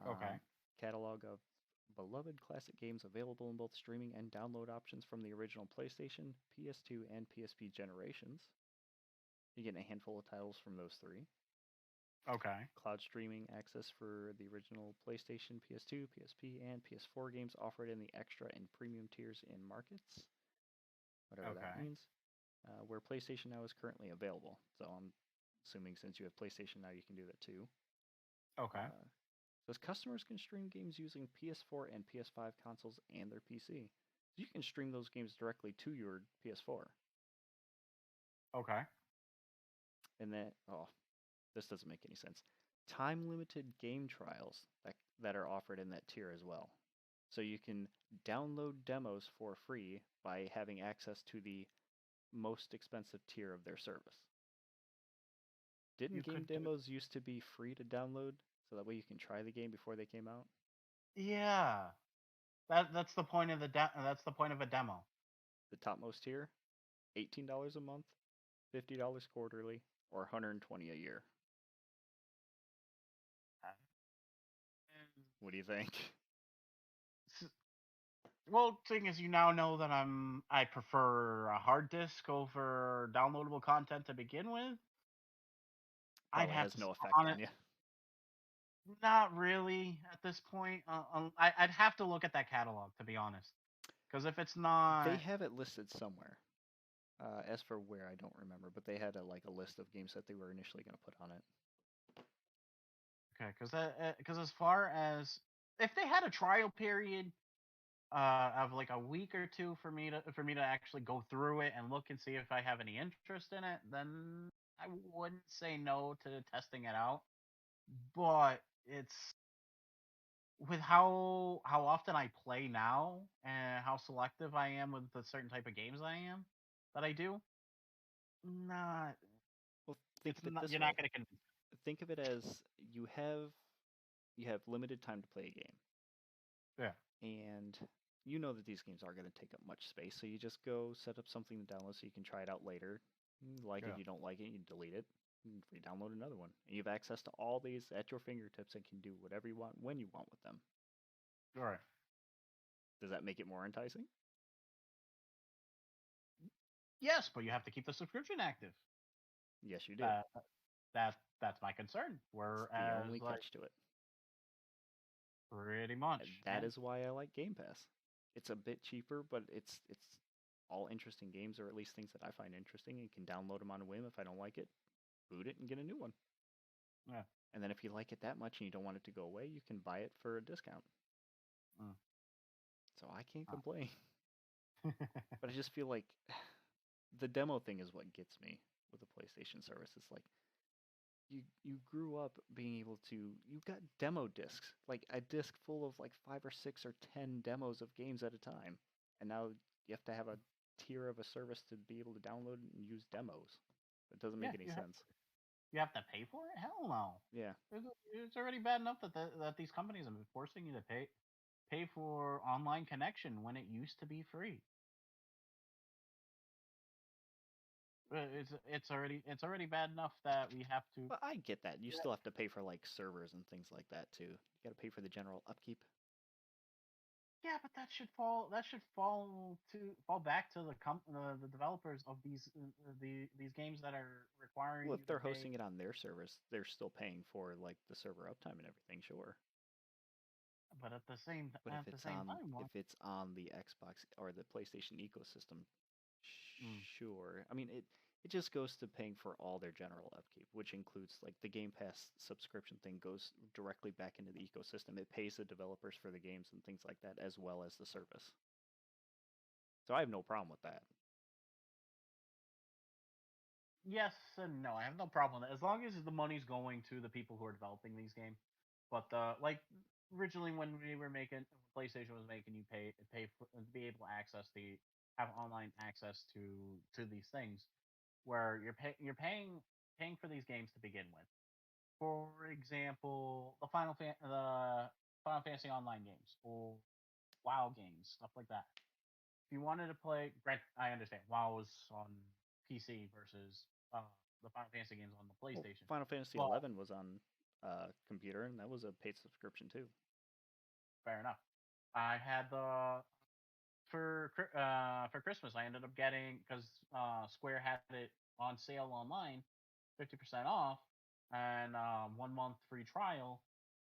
Okay. Catalog of beloved classic games available in both streaming and download options from the original PlayStation, PS2, and PSP generations. You get a handful of titles from those three. Okay. Cloud streaming access for the original PlayStation, PS2, PSP, and PS4 games offered in the extra and premium tiers in markets, whatever that Okay. means, where PlayStation Now is currently available. So I'm assuming since you have PlayStation Now, you can do that too. Okay. Uh, says customers can stream games using PS4 and PS5 consoles and their PC. So you can stream those games directly to your PS4. Okay. And then, oh, this doesn't make any sense. Time limited game trials that are offered in that tier as well. So you can download demos for free by having access to the most expensive tier of their service. Didn't You game could do. demos used to be free to download so that way you can try the game before they came out? Yeah. That's the point of that's the point of a demo. The topmost tier, $18 a month, $50 quarterly, or $120 a year. What do you think? Well, seeing as you now know that I prefer a hard disk over downloadable content to begin with, I'd Probably have has to no say effect on on it. you. Not really at this point. I'd have to look at that catalog to be honest, because if it's They not have it listed somewhere. As for where, I don't remember, but they had a list of games that they were initially going to put on it. okay, because as far as if they had a trial period of like a week or two for me to actually go through it and look and see if I have any interest in it, then I wouldn't say no to testing it out. But it's with how often I play now and how selective I am with the certain type of games that I do. Not Well, think it's of it not this you're way. not gonna convince. Think of it as you have limited time to play a game, Yeah, and you know that these games aren't going to take up much space, so you just go set up something to download so you can try it out later. You like it, yeah, you don't like it, you delete it, and re-download another one. And you have access to all these at your fingertips and can do whatever you want when you want with them. all right. Does that make it more enticing? Yes, but you have to keep the subscription active. Yes, you do. That that's my concern. It's the Whereas only like catch to it. pretty And much, that and is why I like Game Pass. It's a bit cheaper, but it's all interesting games, or at least things that I find interesting, and can download them on a whim if I don't like it, boot it, and get a new one. yeah. And then if you like it that much and you don't want it to go away, you can buy it for a discount. Mm. So I can't Ah. complain. But I just feel like the demo thing is what gets me with the PlayStation service. It's like you grew up being able to you got demo discs, like a disc full of like 5 or 6 or 10 demos of games at a time. And now you have to have a tier of a service to be able to download and use demos. It doesn't Yeah, make any sense. you have to pay for it. Hell no. Yeah. It's already bad enough that these companies are forcing you to pay for online connection when it used to be free. It's already bad enough that we have to. But I get that. You still have to pay for like servers and things like that too. You got to pay for the general upkeep. Yeah, but that should fall back to the developers of these games that are requiring Well, you if to they're pay. hosting it on their service, they're still paying for like the server uptime and everything, sure. But But at the same time, if it's on the Xbox or the PlayStation ecosystem, mm, sure. I mean, it just goes to paying for all their general upkeep, which includes like the Game Pass subscription thing goes directly back into the ecosystem. It pays the developers for the games and things like that as well as the service. So I have no problem with that. yes and no. I have no problem with it as long as the money's going to the people who are developing these games. But like originally when we were making PlayStation was making you pay for, to be able to access the have online access to these things where you're paying for these games to begin with. For example, the Final Fantasy Online games or WoW games, stuff like that. If you wanted to play, I understand WoW was on PC versus the Final Fantasy games on the Well, PlayStation. Final Fantasy But 11 was on computer, and that was a paid subscription too. fair enough. I had the for Christmas. I ended up getting because Square had it on sale online, 50% off, and 1 month free trial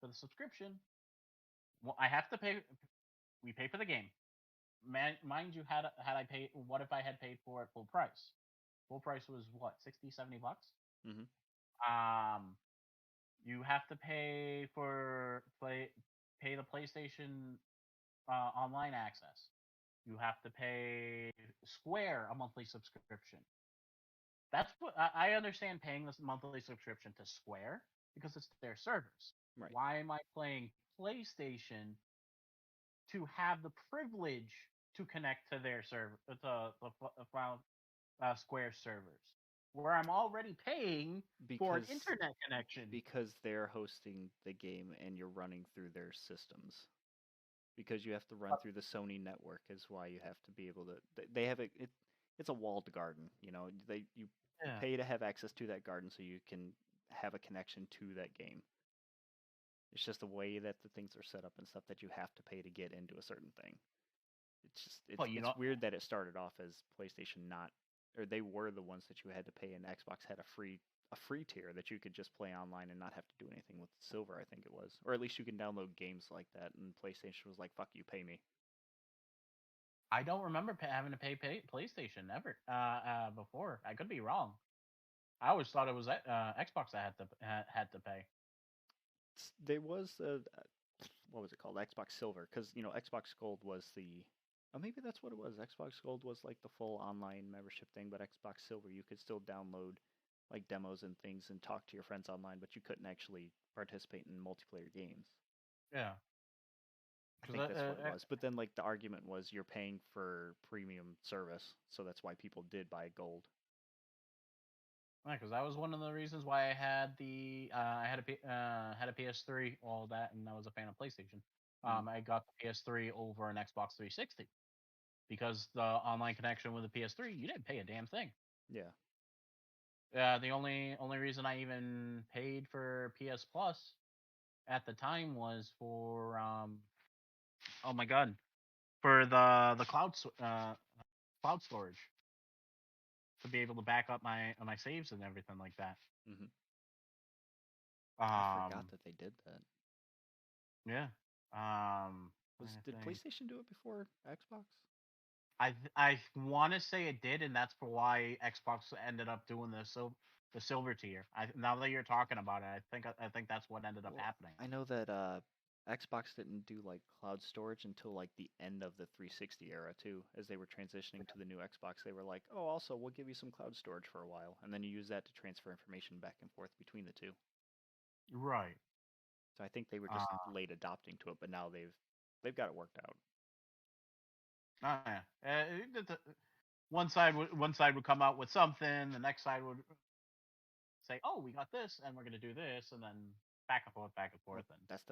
for the subscription. Well, I have to pay. We pay for the game. Mind you, had I paid, what if I had paid for it full price? Full price was what, 60, $70? Hmm. Um, you have to pay the PlayStation online access. You have to pay Square a monthly subscription. That's what I understand paying this monthly subscription to Square because it's their servers. Right. Why am I playing PlayStation to have the privilege to connect to their server, to Square servers, where I'm already paying for an because internet connection. they're hosting the game and you're running through their systems. Because you have to run through the Sony network is why you have to be able to. They have it's a walled garden. You know, you Yeah. pay to have access to that garden so you can have a connection to that game. It's just the way that the things are set up and stuff that you have to pay to get into a certain thing. It's just Well, you know, it's weird that it started off as PlayStation not, or they were the ones that you had to pay, and Xbox had a free tier that you could just play online and not have to do anything with Silver, I think it was, or at least you can download games like that. And PlayStation was like, "Fuck you, pay me." I don't remember having to pay PlayStation ever before. I could be wrong. I always thought it was Xbox that had to pay. There was what was it called? Xbox Silver, because Xbox Gold was the. Oh, maybe that's what it was. Xbox Gold was like the full online membership thing, but Xbox Silver you could still download like demos and things and talk to your friends online, but you couldn't actually participate in multiplayer games. Yeah. I think that's what it was. But then like the argument was you're paying for premium service, so that's why people did buy gold. Because that was one of the reasons why I had had a PS3, all that, and I was a fan of PlayStation. I got the PS3 over an Xbox 360 because the online connection with the PS3, you didn't pay a damn thing. Yeah. The only reason I even paid for PS Plus at the time was for oh my god, for the cloud storage, to be able to back up my saves and everything like that. Mm-hmm. I forgot Um, that they did that. yeah. Did PlayStation do it before Xbox? I want to say it did, and that's for why Xbox ended up doing the silver tier. Now that you're talking about it, I think that's what ended up happening. I know that Xbox didn't do like cloud storage until like the end of the 360 era too. As they were transitioning to the new Xbox, they were like, "Oh, also we'll give you some cloud storage for a while, and then you use that to transfer information back and forth between the two." Right. So I think they were just late adopting to it, but now they've got it worked out. Oh yeah. One side would come out with something, the next side would say, "Oh, we got this, and we're gonna do this," and then back and forth, Well, and that's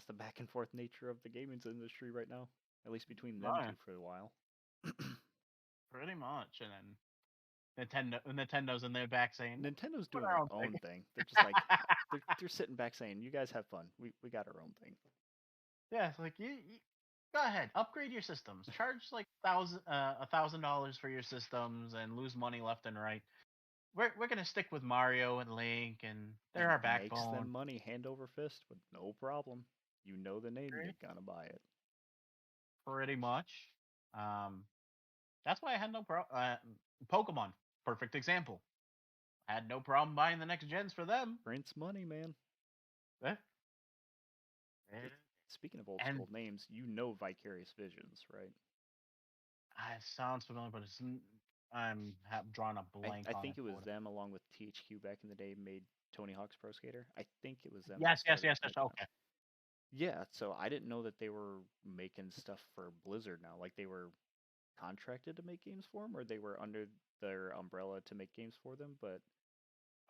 the back and forth nature of the gaming industry right now, at least between them two for a while. pretty much. And then Nintendo's in their back saying, Nintendo's doing their own thing. They're just like they're sitting back saying, "You guys have fun. We got our own thing." Yeah, it's like you go ahead, upgrade your systems, charge like $1,000 for your systems, and lose money left and right. We're gonna stick with Mario and Link, and they're our backbone. Makes them money hand over fist with no problem. You know the name, you're gonna buy it. Pretty much. That's why I had no problem. Pokemon, perfect example. I had no problem buying the next gens for them. Prince money, man. Eh? Speaking of old school names, you know Vicarious Visions, right? It sounds familiar, but I'm drawing a blank. I think it was them along with THQ back in the day made Tony Hawk's Pro Skater. I think it was them. Yes. Okay. Yeah, so I didn't know that they were making stuff for Blizzard now. Like they were contracted to make games for them, or they were under their umbrella to make games for them. But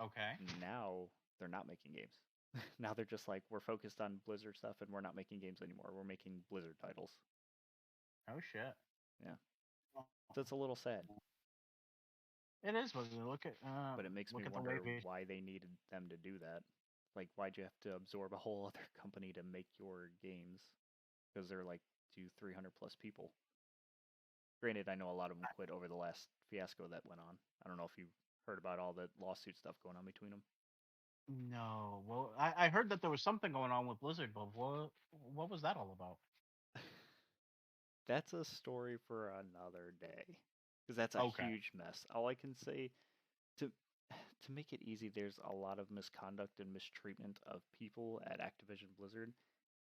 okay, now they're not making games. Now they're just like, we're focused on Blizzard stuff and we're not making games anymore. We're making Blizzard titles. Oh shit. Yeah. So it's a little sad. It is, but look at. But it makes me wonder why they needed them to do that. Like, why'd you have to absorb a whole other company to make your games? Because they're like 300 plus people. Granted, I know a lot of them quit over the last fiasco that went on. I don't know if you heard about all the lawsuit stuff going on between them. No, well, I heard that there was something going on with Blizzard, but what was that all about? That's a story for another day, because that's a huge mess. All I can say to make it easy, there's a lot of misconduct and mistreatment of people at Activision Blizzard,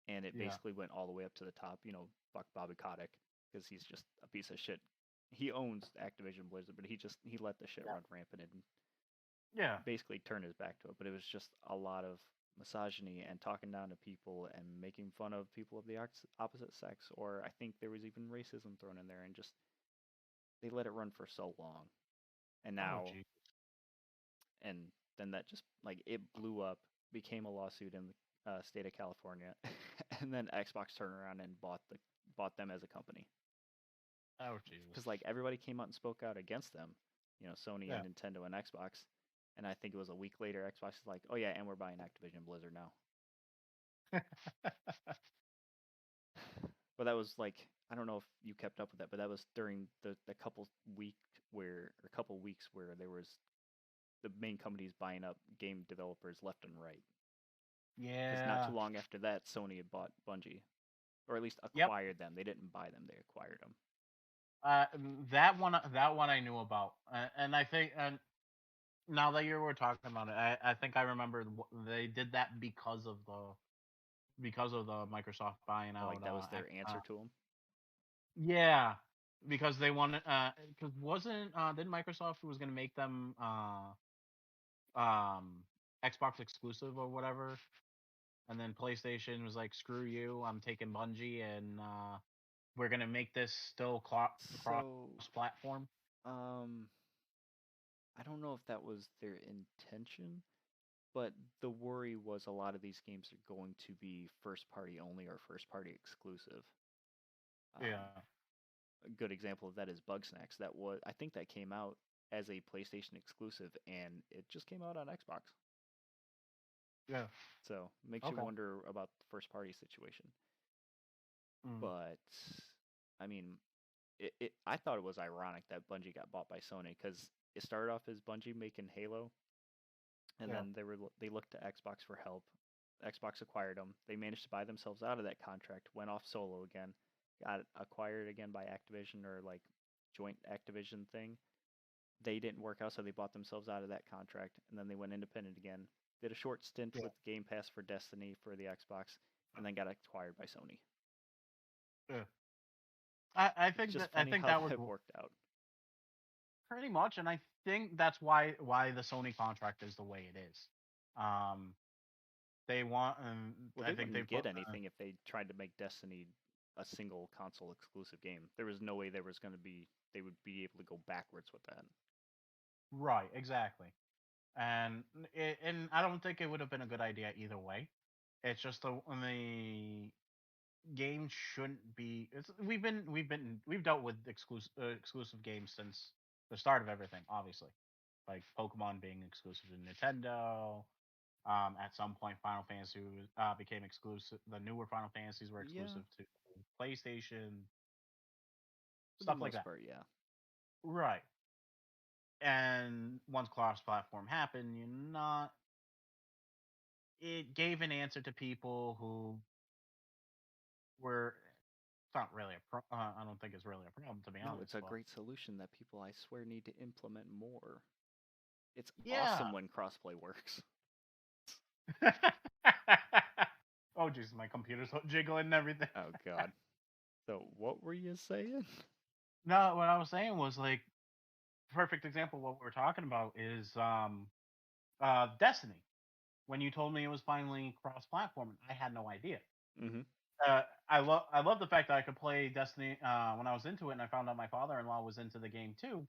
and it basically went all the way up to the top. You know, fuck Bobby Kotick, because he's just a piece of shit. He owns Activision Blizzard, but he let the shit run rampant and basically turned his back to it. But it was just a lot of misogyny and talking down to people and making fun of people of the opposite sex, or I think there was even racism thrown in there, and just they let it run for so long, and Oh, now gee. and then that just like it blew up, became a lawsuit in the state of California, and then Xbox turned around and bought them as a company Oh, Jesus. because like everybody came out and spoke out against them, Sony Yeah. and Nintendo and Xbox, and I think it was a week later Xbox is like, oh yeah, and we're buying Activision Blizzard now. But that was like I don't know if you kept up with that, but that was during the couple weeks where there was the main companies buying up game developers left and right. Because not too Yeah. long after that, Sony had bought Bungie, or at least Yep. acquired them. They didn't buy them; they acquired them. That one I knew about, and I think, and now that you were talking about it, I think I remember they did that because of the Microsoft buying Or out. like that was their answer to them. Yeah, because they wanted. Because wasn't didn't Microsoft was going to make them Xbox exclusive or whatever, and then PlayStation was like, "Screw you, I'm taking Bungie, and we're gonna make this still So, cross-platform." um, I don't know if that was their intention, but the worry was a lot of these games are going to be first party only or first party exclusive. Um, Yeah. a good example of that is Bugsnax. I think that came out as a PlayStation exclusive, and it just came out on Xbox. Yeah. So makes you Okay. wonder about the first party situation. Mm. But I mean, I thought it was ironic that Bungie got bought by Sony because it started off as Bungie making Halo, and Yeah. then they looked to Xbox for help. Xbox acquired them. They managed to buy themselves out of that contract, went off solo again, got acquired again by Activision or like joint Activision thing. They didn't work out, so they bought themselves out of that contract, and then they went independent again. Did a short stint Yeah. with Game Pass for Destiny for the Xbox, and then got acquired by Sony. Yeah. I It's think just that I funny think how that was that worked out. pretty much, and I think that's why the Sony contract is the way it is. Um, they want, and Well, I they think wouldn't they get put anything if they tried to make Destiny a single console exclusive game. There was no way they would be able to go backwards with that. right, exactly, and I don't think it would have been a good idea either way. It's just the game shouldn't be. We've dealt with exclusive games since the start of everything, obviously, like Pokemon being exclusive to Nintendo. At some point, Final Fantasy became exclusive. The newer Final Fantasies were Yeah, exclusive to PlayStation, for the stuff like most that. part, yeah. Right. And once cross-platform happened, it gave an answer to people who were. It's not really I don't think it's really a problem, to be No, honest. it's a But great solution that people I swear need to implement more. It's yeah. awesome when crossplay works. Oh, jeez, my computer's jiggling and everything. Oh god. So what were you saying? No, what I was saying was like perfect example of what we're talking about is Destiny. When you told me it was finally cross-platform, I had no idea. Mm-hmm. I love the fact that I could play Destiny when I was into it, and I found out my father-in-law was into the game too.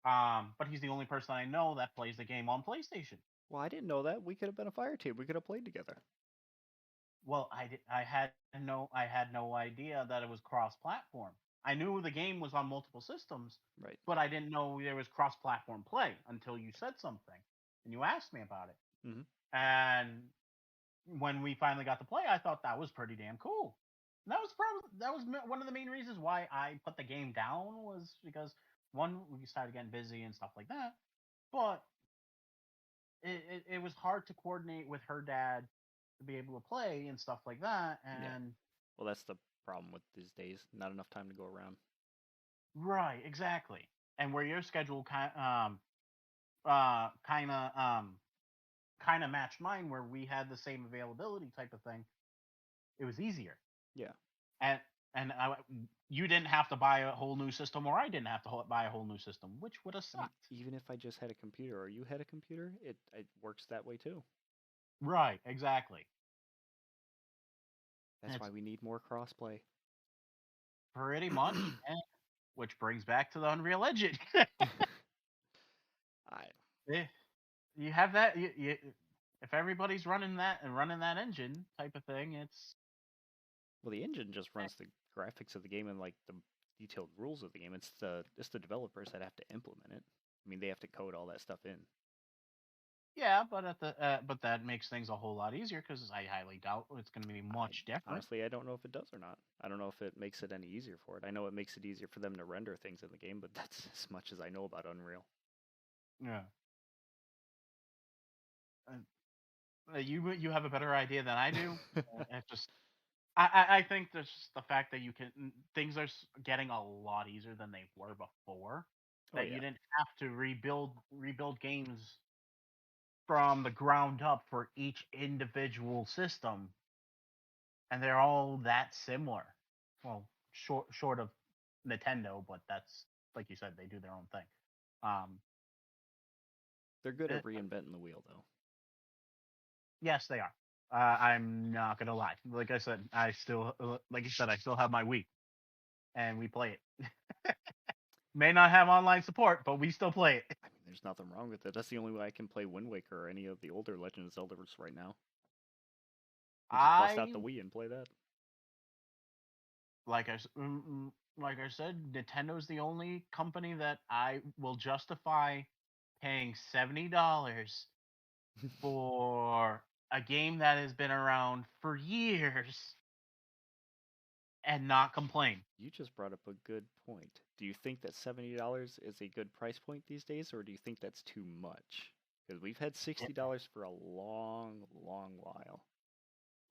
But he's the only person I know that plays the game on PlayStation. Well, I didn't know that. We could have been a fire team. We could have played together. Well, I had no idea that it was cross-platform. I knew the game was on multiple systems, Right. but I didn't know there was cross-platform play until you said something and you asked me about it. Mm-hmm. And when we finally got to play, I thought that was pretty damn cool. And that was one of the main reasons why I put the game down, was because one, we started getting busy and stuff like that, but it was hard to coordinate with her dad to be able to play and stuff like that. Yeah. And Well, that's the problem with these days. Not enough time to go around. right, exactly. And where your schedule kind of matched mine, where we had the same availability type of thing, it was easier. Yeah. And you didn't have to buy a whole new system, or I didn't have to buy a whole new system, which would have I mean, sucked. even if I just had a computer or you had a computer, it works that way too. Right, exactly. That's why It's we need more crossplay. pretty much, and which brings back to the Unreal Engine. I Eh, you have that. If everybody's running that and running that engine type of thing, well, the engine just eh, runs the graphics of the game and like the detailed rules of the game. It's the developers that have to implement it. I mean, they have to code all that stuff in. yeah, but but that makes things a whole lot easier because I highly doubt it's going to be I much different. honestly, I don't know if it does or not. I don't know if it makes it any easier for it. I know it makes it easier for them to render things in the game, but that's as much as I know about Unreal. Yeah. You have a better idea than I do. It's just I think there's just the fact that things are getting a lot easier than they were before. Oh That you yeah, didn't have to rebuild games from the ground up for each individual system, and they're all that similar. Well, short of Nintendo, but that's like you said, they do their own thing. Um, they're good at it, reinventing the wheel though. yes, they are. I'm not gonna lie. Like I said, like you said, I still have my Wii, and we play it. May not have online support, but we still play it. I mean, there's nothing wrong with it. That's the only way I can play Wind Waker or any of the older Legend of Zeldas right now. I just bust out I the Wii and play that. like I s- mm, mm, like I said, Nintendo's the only company that I will justify paying $70 for a game that has been around for years and not complain. You just brought up a good point. Do you think that $70 is a good price point these days, or do you think that's too much? Because we've had $60 for a long, long while.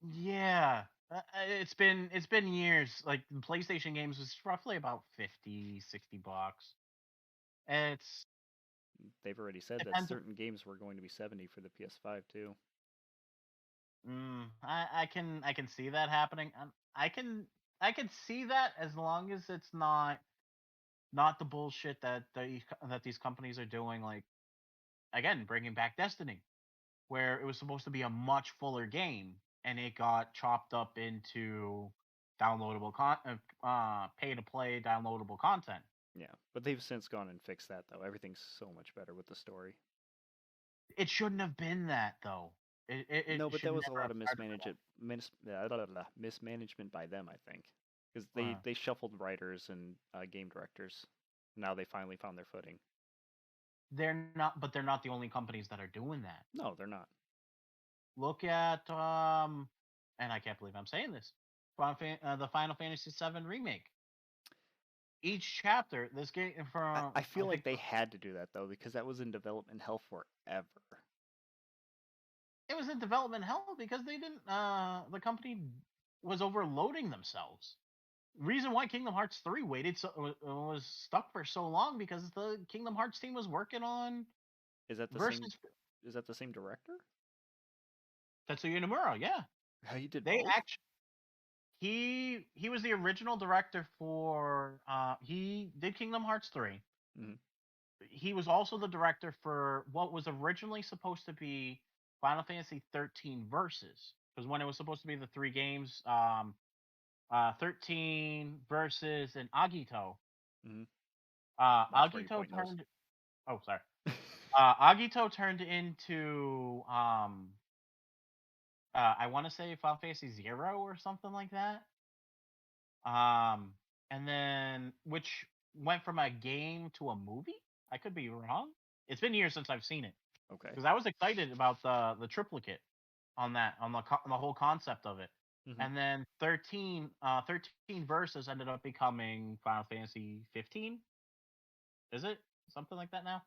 Yeah, it's been years. Like the PlayStation games was roughly about 50, $60. It's They've already said that depends. certain games were going to be 70 for the PS5 too. I can see that happening. I can see that as long as it's not the bullshit that these companies are doing. Like again, bringing back Destiny, where it was supposed to be a much fuller game, and it got chopped up into pay to play downloadable content. Yeah, but they've since gone and fixed that though. Everything's so much better with the story. It shouldn't have been that though. No, It but should that was a never lot have of started with that. mismanagement by them, I think, because they Uh, they shuffled writers and game directors. Now they finally found their footing. they're not the only companies that are doing that. No, they're not. Look at and I can't believe I'm saying this. The Final Fantasy VII remake. Each chapter, this game from I I feel like think they had to do that though because that was in development hell forever. it was in development hell because they didn't. The company was overloading themselves. Reason why Kingdom Hearts 3 was stuck for so long because the Kingdom Hearts team was working on Is that the same? versus Is that the same director? Tetsuya Nomura. Yeah, He did they both. actually he was the original director for he did Kingdom Hearts 3. Hmm. He was also the director for what was originally supposed to be Final Fantasy 13 Versus, because when it was supposed to be the three games, 13 Versus and Agito. Hmm. That's where you're Agito pointing those. turned. Oh, sorry. Agito turned into I want to say Final Fantasy Zero or something like that. Um, and then which went from a game to a movie. I could be wrong. It's been years since I've seen it Okay. because I was excited about the triplicate on that on the whole concept of it. Hmm. And then 13 verses ended up becoming Final Fantasy 15. Is it something like that now?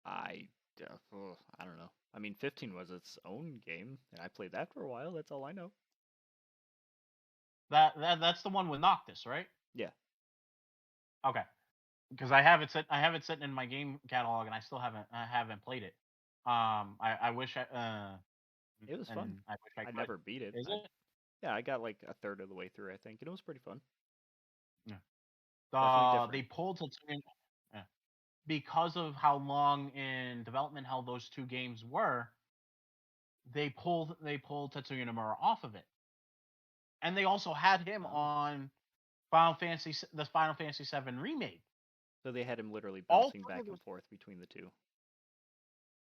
I I don't know. I mean, 15 was its own game, and I played that for a while. That's all I know. That's the one with Noctis, right? Yeah, Okay, because I have it sitting in my game catalog and I haven't played it. I wish it was fun. I wish I I could. never beat it. Is it? Yeah, I got like a third of the way through, I think, and it was pretty fun. Yeah. Definitely different. They pulled Tetsuya yeah. Because of how long in development hell those two games were. they pulled Tetsuya Nomura off of it, and they also had him Oh. on the Final Fantasy VII remake. So they had him literally All bouncing three back of and those, forth between the two.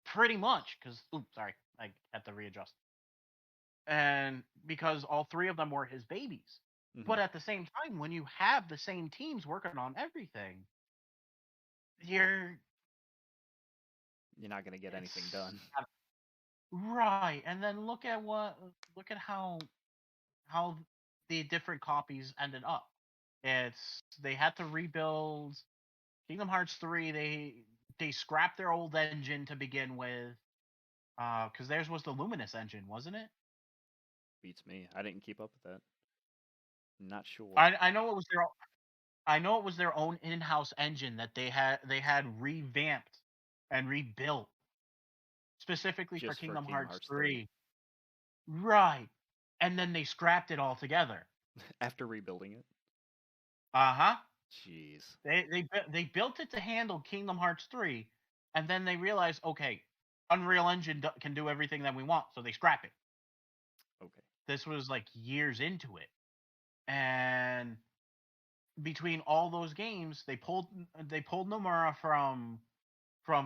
pretty much, because oops, sorry, I had to readjust, and because all three of them were his babies. Mm-hmm. But at the same time, when you have the same teams working on everything, you're You're not going to get anything done. right. And then look at how the different copies ended up. They had to rebuild Kingdom Hearts 3. They scrapped their old engine to begin with, because theirs was the Luminous engine, wasn't it? Beats me. I didn't keep up with that. Not sure. I know it was their own in-house engine that they had revamped and rebuilt specifically for Just for Kingdom Kingdom Hearts Hearts 3. 3. Right. And then they scrapped it altogether. After rebuilding it. Uh-huh. Jeez. They built it to handle Kingdom Hearts 3, and then they realized, okay, Unreal Engine can do everything that we want, so they scrap it. Okay. This was like years into it. And between all those games, they pulled Nomura from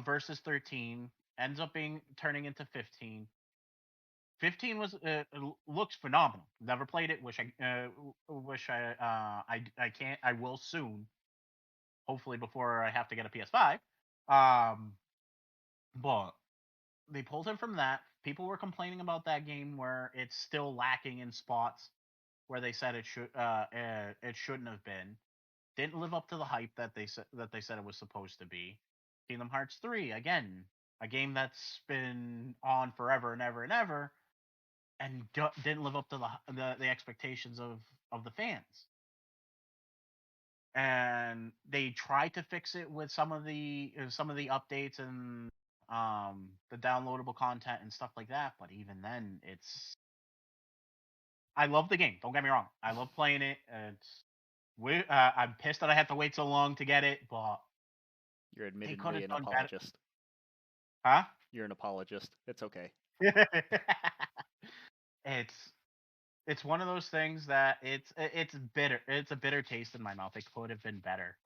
Versus 13, ends up turning into 15. 15 looks phenomenal. Never played it. I can't. I will soon. Hopefully before I have to get a PS5. But they pulled him from that. People were complaining about that game where it's still lacking in spots where they said it shouldn't have been. Didn't live up to the hype that they said it was supposed to be. Kingdom Hearts 3 again, a game that's been on forever and ever and ever, and didn't live up to the expectations of the fans. And they tried to fix it with some of the updates and the downloadable content and stuff like that, but even then I love the game, don't get me wrong, I love playing it. I'm pissed that I had to wait so long to get it, but You're they could admittedly have an done better. apologist. Huh? You're an apologist. It's okay. It's one of those things that it's bitter. It's a bitter taste in my mouth. It could have been better,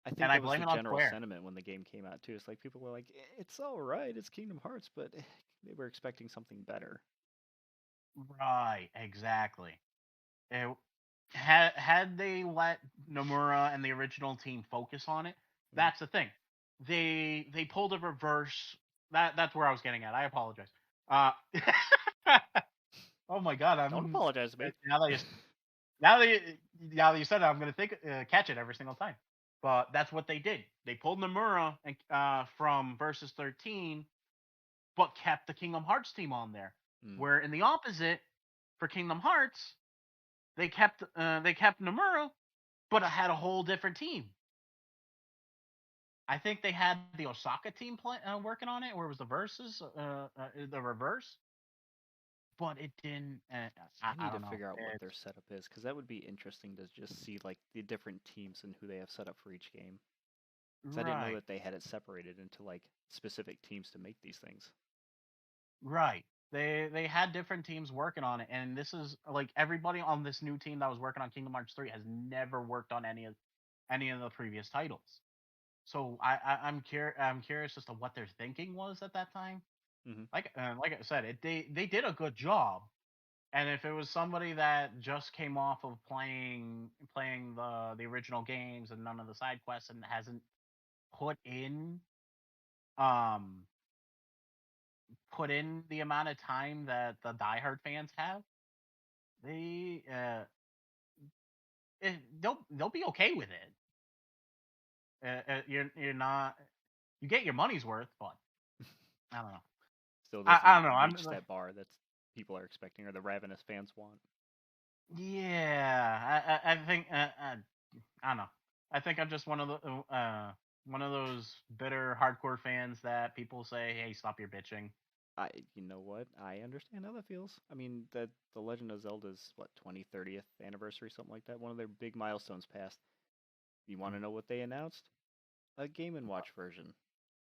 I think and I that was blame the it on general Square. sentiment when the game came out too. It's like people were like, "It's all right. It's Kingdom Hearts," but they were expecting something better. Right, exactly. Had they let Nomura and the original team focus on it, that's the thing. They pulled a reverse. That's where I was getting at. I apologize. Uh, oh my god, Don't apologize to me. now that you, now that you said it, I'm gonna catch it every single time. But that's what they did. They pulled Nomura from Versus 13, but kept the Kingdom Hearts team on there. Where in the opposite, for Kingdom Hearts, they kept Nomura, but it had a whole different team. I think they had the Osaka team working on it, where it was the reverse, but it didn't. I I need to don't know. figure out what their setup is because that would be interesting to just see like the different teams and who they have set up for each game. Because I didn't know Right, that they had it separated into like specific teams to make these things. right. They had different teams working on it, and this is like everybody on this new team that was working on Kingdom Hearts 3 has never worked on any of the previous titles. So I'm curious as to what their thinking was at that time. Mm-hmm. Like I said, they did a good job. And if it was somebody that just came off of playing the original games and none of the side quests and hasn't put in um put in the amount of time that the diehard fans have, they they'll be okay with it. You're not, you get your money's worth, but I don't know. Still I doesn't don't know. I'm reach that bar that people are expecting or the ravenous fans want. Yeah. I think I don't know. I think I'm just one of those bitter hardcore fans that people say, "Hey, stop your bitching." You know what? I understand how that feels. I mean, the Legend of Zelda's what 20/30th anniversary, something like that. One of their big milestones passed. You want to know what they announced? A Game and Watch version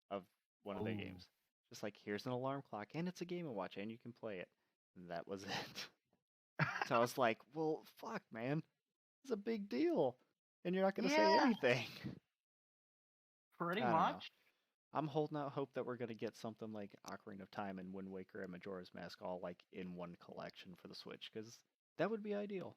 of one of their Oh, games. Just like, here's an alarm clock, and it's a Game & Watch, and you can play it. And that was it. So I was like, well, fuck, man. It's a big deal. And you're not going to say Yeah, anything. pretty I don't know. much. I'm holding out hope that we're going to get something like Ocarina of Time and Wind Waker and Majora's Mask all like in one collection for the Switch, because that would be ideal.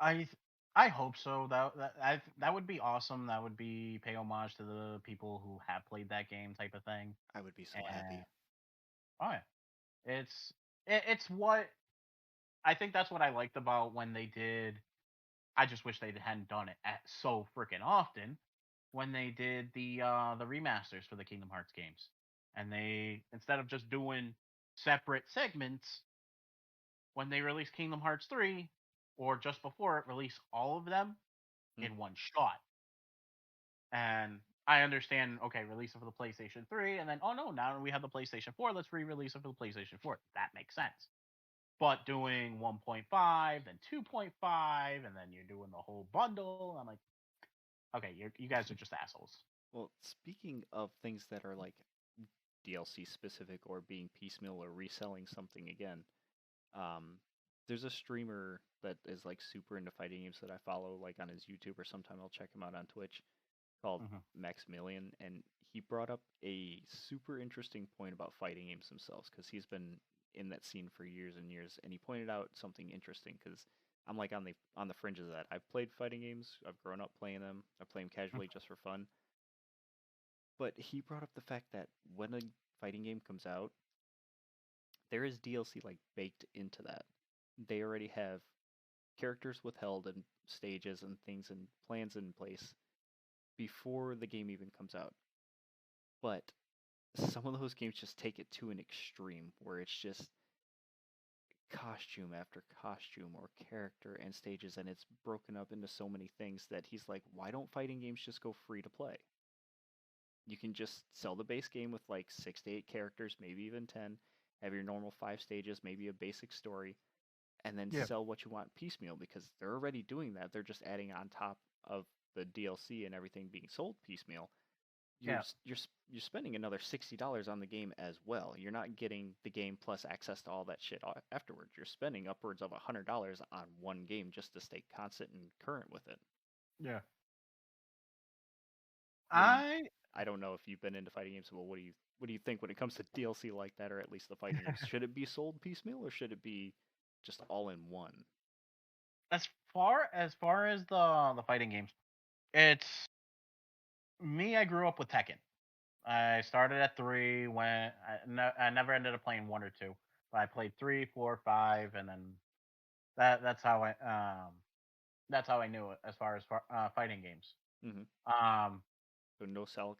I th- I hope so. That would be awesome. That would be pay homage to the people who have played that game, type of thing. I would be so And happy. oh yeah, it's what I think. That's what I liked about when they did. I just wish they hadn't done it so freaking often when they did the remasters for the Kingdom Hearts games, and they, instead of just doing separate segments, when they released Kingdom Hearts 3 or just before it, released all of them Hmm. in one shot. And I understand, okay, release it for the PlayStation 3, and then, oh no, now we have the PlayStation 4, let's re release it for the PlayStation 4. That makes sense. But doing 1.5, then 2.5, and then you're doing the whole bundle, I'm like, okay, you guys are just assholes. Well, speaking of things that are like DLC specific or being piecemeal or reselling something again, um, there's a streamer that is like super into fighting games that I follow, like on his YouTube, or sometime I'll check him out on Twitch, called Hmm. Maximilian, and he brought up a super interesting point about fighting games themselves because he's been in that scene for years and years, and he pointed out something interesting because I'm like on the fringe of that. I've played fighting games. I've grown up playing them. I play them casually just for fun. But he brought up the fact that when a fighting game comes out, there is DLC like baked into that. They already have characters withheld and stages and things and plans in place before the game even comes out. But some of those games just take it to an extreme where it's just costume after costume or character and stages, and it's broken up into so many things that he's like, why don't fighting games just go free to play? You can just sell the base game with like 6 to 8 characters, maybe even 10, have your normal 5 stages, maybe a basic story, and then Yeah. sell what you want piecemeal because they're already doing that. They're just adding on top of the DLC and everything being sold piecemeal. You're Yeah. you're spending another $60 on the game as well. You're not getting the game plus access to all that shit afterwards. You're spending upwards of $100 on one game just to stay constant and current with it. Yeah. What do you? I I don't know if you've been into fighting games, but what do you think when it comes to DLC like that, or at least the fighting games? Should it be sold piecemeal or should it be just all in one? as far as the fighting games, it's me. I grew up with Tekken. I started at three when I never ended up playing one or two, but I played three, four, five, and then that's how I knew it as far as fighting games. Hmm. Um, So no Soul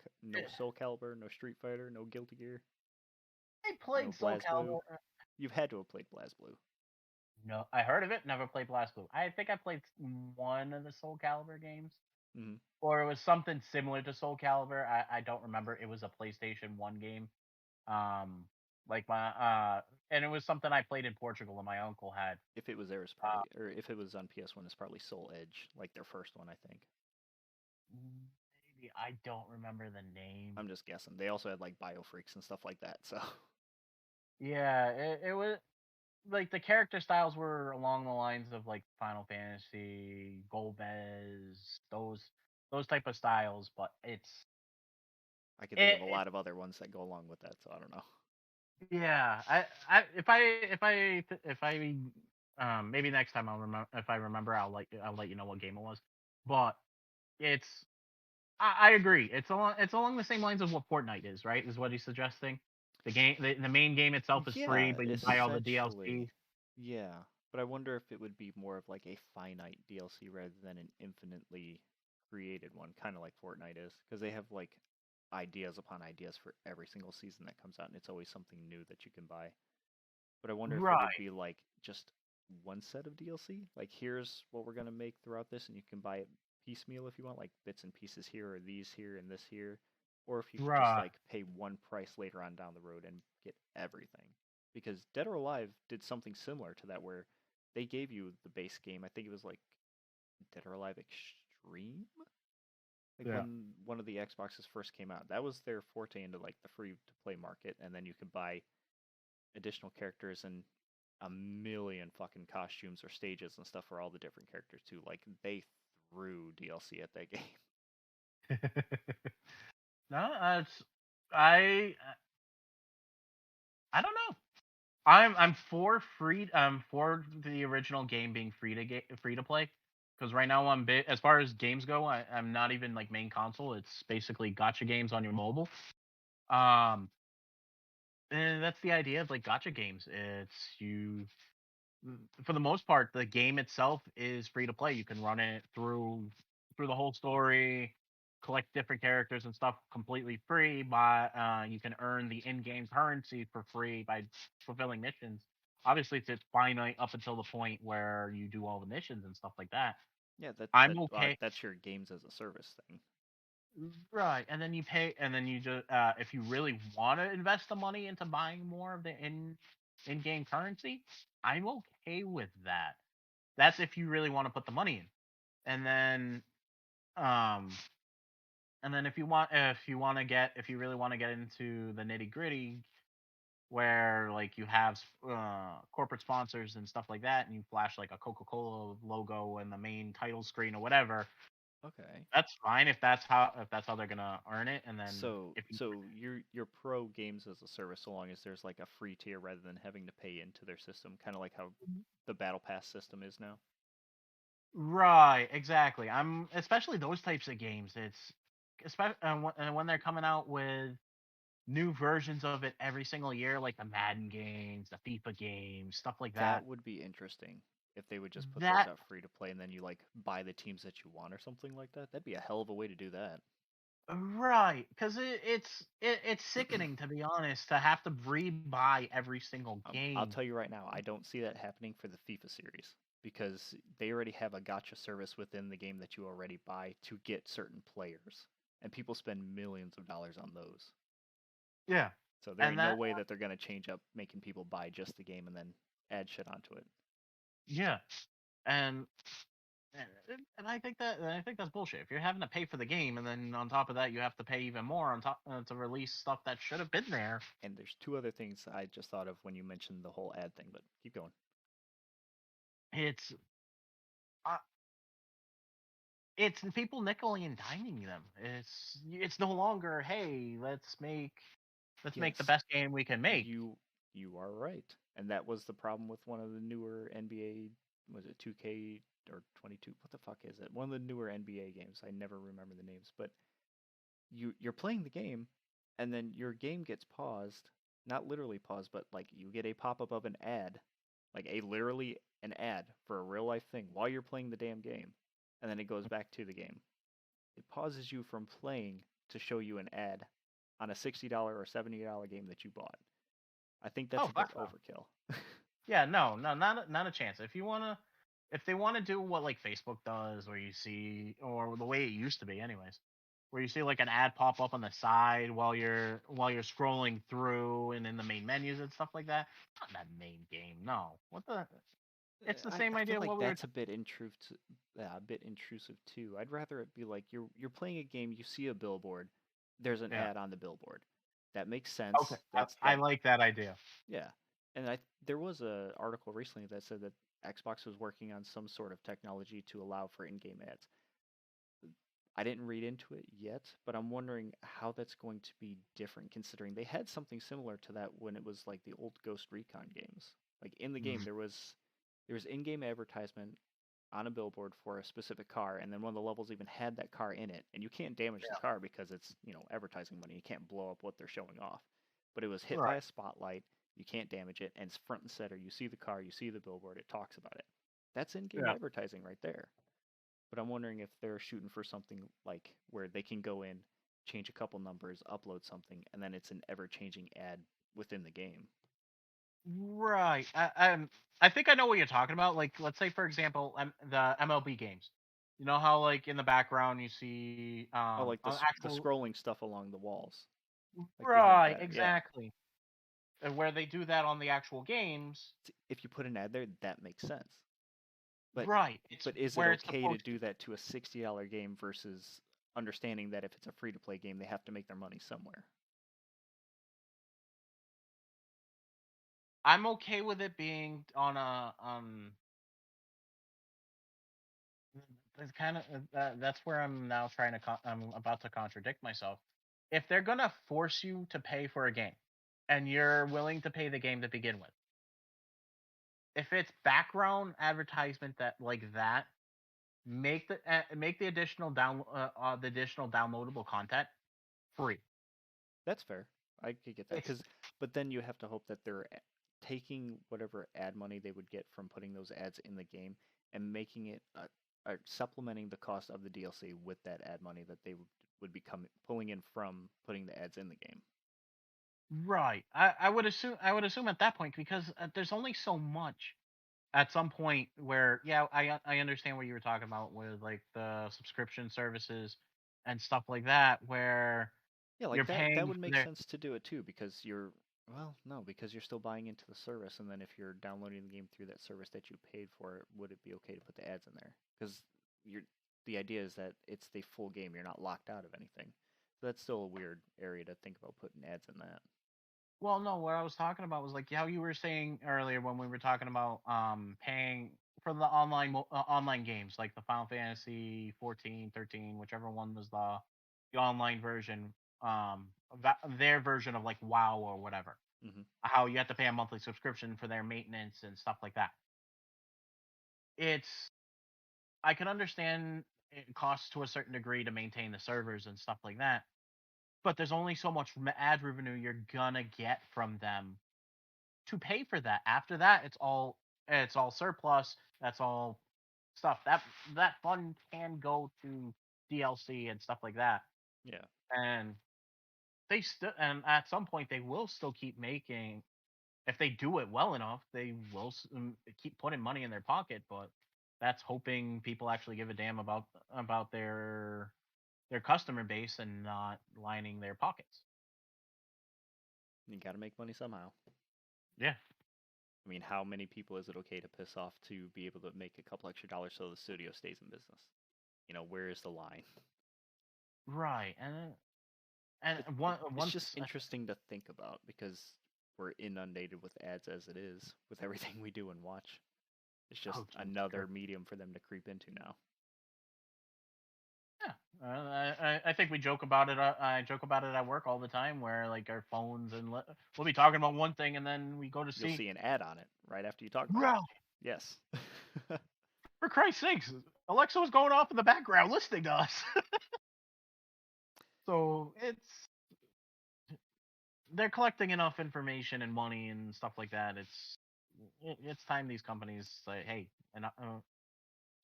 Calibur, no Street Fighter, no Guilty Gear, I no played Soul BlazBlue. Calibur. You've had to have played BlazBlue. No, I heard of it. Never played Blast Blue. I think I played one of the Soul Calibur games, Hmm. or it was something similar to Soul Calibur. I don't remember. It was a PlayStation One game. Um, like my and it was something I played in Portugal, and my uncle had. If it was there, it's Uh, probably, or if it was on PS1, it's probably Soul Edge, like their first one, I think. maybe I don't remember the name. I'm just guessing. They also had like Biofreaks and stuff like that. So Yeah, it was like the character styles were along the lines of like Final Fantasy, Golbez, those type of styles, but I could think of a it lot of other ones that go along with that. So I don't know. yeah. If I maybe next time I'll remember if I remember I'll let you know what game it was. But it's I agree. It's along the same lines of what Fortnite is, right? Is what he's suggesting. The main game itself is free, Yeah, but you buy all the essentially. DLC. Yeah, but I wonder if it would be more of like a finite DLC rather than an infinitely created one, kind of like Fortnite is, because they have like ideas upon ideas for every single season that comes out, and it's always something new that you can buy. But I wonder if it would Right. be like just one set of DLC. Like, here's what we're gonna make throughout this, and you can buy it piecemeal if you want, like bits and pieces here or these here and this here. Or if you could just Right. like pay one price later on down the road and get everything. Because Dead or Alive did something similar to that where they gave you the base game. I think it was like Dead or Alive Extreme, Like when one of the Xboxes first came out, that was their forte into like the free to play market, and then you could buy additional characters and a million fucking costumes or stages and stuff for all the different characters too. Like they threw DLC at that game. No, it's I I don't know. I'm for free. For the original game being free to play. Because right now as far as games go, I'm not even like main console. It's basically gotcha games on your mobile. Um, and that's the idea of like gotcha games. It's you for the most part, the game itself is free to play. You can run it through the whole story, collect different characters and stuff completely free. By you can earn the in-game currency for free by fulfilling missions. Obviously, it's finite up until the point where you do all the missions and stuff like that. Yeah, I'm okay, that's your games as a service thing. right? And then you pay, and then you just if you really want to invest the money into buying more of the in-game currency, I'm okay with that. That's if you really want to put the money in. And then um if you really want to get into the nitty-gritty where like you have corporate sponsors and stuff like that and you flash like a Coca-Cola logo in the main title screen or whatever, Okay. that's fine if that's how they're going to earn it. And then So if you so you're pro games as a service so long as there's like a free tier rather than having to pay into their system, kind of like how the Battle Pass system is now. Right, exactly. I'm especially those types of games. It's especially and when they're coming out with new versions of it every single year, like the Madden games, the FIFA games, stuff like That that. would be interesting if they would just put those That out free to play and then you like buy the teams that you want or something like that. That'd be a hell of a way to do that. right, because it's sickening to be honest to have to rebuy every single I'll game. tell you right now, I don't see that happening for the FIFA series because they already have a gotcha service within the game that you already buy to get certain players, and people spend millions of dollars on those. Yeah, So there and ain't no that way that they're gonna change up making people buy just the game and then add shit onto it. yeah, and and I think that's bullshit. If you're having to pay for the game and then on top of that you have to pay even more on top to release stuff that should have been there. And there's two other things I just thought of when you mentioned the whole ad thing, but keep going. It's uh, it's people nickeling and diming them. It's no longer, hey, let's make the Yes, best game we can make. you you are right. And that was the problem with one of the newer NBA, was it 2K or 22? What the fuck is it? One of the newer NBA games. I never remember the names, but you're playing the game and then your game gets paused, not literally paused, but like you get a pop-up of an ad, like a literally an ad for a real life thing while you're playing the damn game. And then it goes back to the game. It pauses you from playing to show you an ad on a $60 or $70 game that you bought. I think that's Oh, a bit fuck no. overkill. Yeah, no, no, not a chance. If they want to do what like Facebook does, where you see, or the way it used to be, anyways, where you see like an ad pop up on the side while you're scrolling through and in the main menus and stuff like that. Not in that main game. No, what the? It's the same I feel idea. like What we were. that's a bit intrusive too. I'd rather it be like you're playing a game, you see a billboard, there's an Yeah. ad on the billboard. That makes Okay. sense. That's I that like that idea. Yeah. And there was a article recently that said that Xbox was working on some sort of technology to allow for in-game ads. I didn't read into it yet, but I'm wondering how that's going to be different considering they had something similar to that when it was like the old Ghost Recon games. Like in the game Mhm. there was in-game advertisement on a billboard for a specific car and then one of the levels even had that car in it and you can't damage the car because it's, advertising money. You can't blow up what they're showing off. But it was hit by Right. a spotlight, you can't damage it and it's front and center. You see the car, you see the billboard, it talks about it. That's in-game Yeah. advertising right there. But I'm wondering if they're shooting for something like where they can go in, change a couple numbers, upload something, and then it's an ever-changing ad within the game. Right. I think I know what you're talking about. Like, let's say for example, the MLB games. You know how like in the background you see Oh, like the actual scrolling stuff along the walls, like behind the right, batter. Yeah, exactly. And where they do that on the actual games, if you put an ad there, that makes sense. But right? It's but is it where it's okay to supposed to. do that to a $60 game versus understanding that if it's a free-to-play game, they have to make their money somewhere. I'm okay with it being on a It's kind of that's where I'm now trying to. I'm about to contradict myself. If they're gonna force you to pay for a game, and you're willing to pay the game to begin with, if it's background advertisement that like that, make the additional downloadable content free. That's fair. I could get that It's but then you have to hope that they're taking whatever ad money they would get from putting those ads in the game and making it supplementing the cost of the DLC with that ad money that they would be pulling in from putting the ads in the game. right. I would assume at that point because there's only so much at some point where I understand what you were talking about with like the subscription services and stuff like that where Yeah, you're like that paying would for make their sense to do it too because no, because you're still buying into the service, and then if you're downloading the game through that service that you paid for, would it be okay to put the ads in there? Because you're the idea is that it's the full game. You're not locked out of anything. So that's still a weird area to think about putting ads in that. well no what I was talking about was like how you were saying earlier when we were talking about paying for the online games like the Final Fantasy 14, 13, whichever one was the online version their version of like WoW or whatever. Hmm. How you have to pay a monthly subscription for their maintenance and stuff like that. It's I can understand it costs to a certain degree to maintain the servers and stuff like that, but there's only so much ad revenue you're gonna get from them to pay for that. After that, it's all surplus. That's all stuff that fund can go to DLC and stuff like that. Yeah. And and at some point they will still keep making. If they do it well enough, they will keep putting money in their pocket. But that's hoping people actually give a damn about their customer base and not lining their pockets. You got to make money somehow. Yeah. I mean, how many people is it okay to piss off to be able to make a couple extra dollars so the studio stays in business? Where is the line? Right. It's just Once interesting to think about because we're inundated with ads as it is with everything we do and watch. It's just oh, Jesus another Christ. medium for them to creep into now. Yeah, I think we joke about it. I joke about it at work all the time, where like our phones and we'll be talking about one thing, and then we go to You'll see. see an ad on it right after you talk about it. Right. Yes. For Christ's sakes, Alexa was going off in the background listening to us. So they're collecting enough information and money and stuff like that. It's time these companies say, hey, and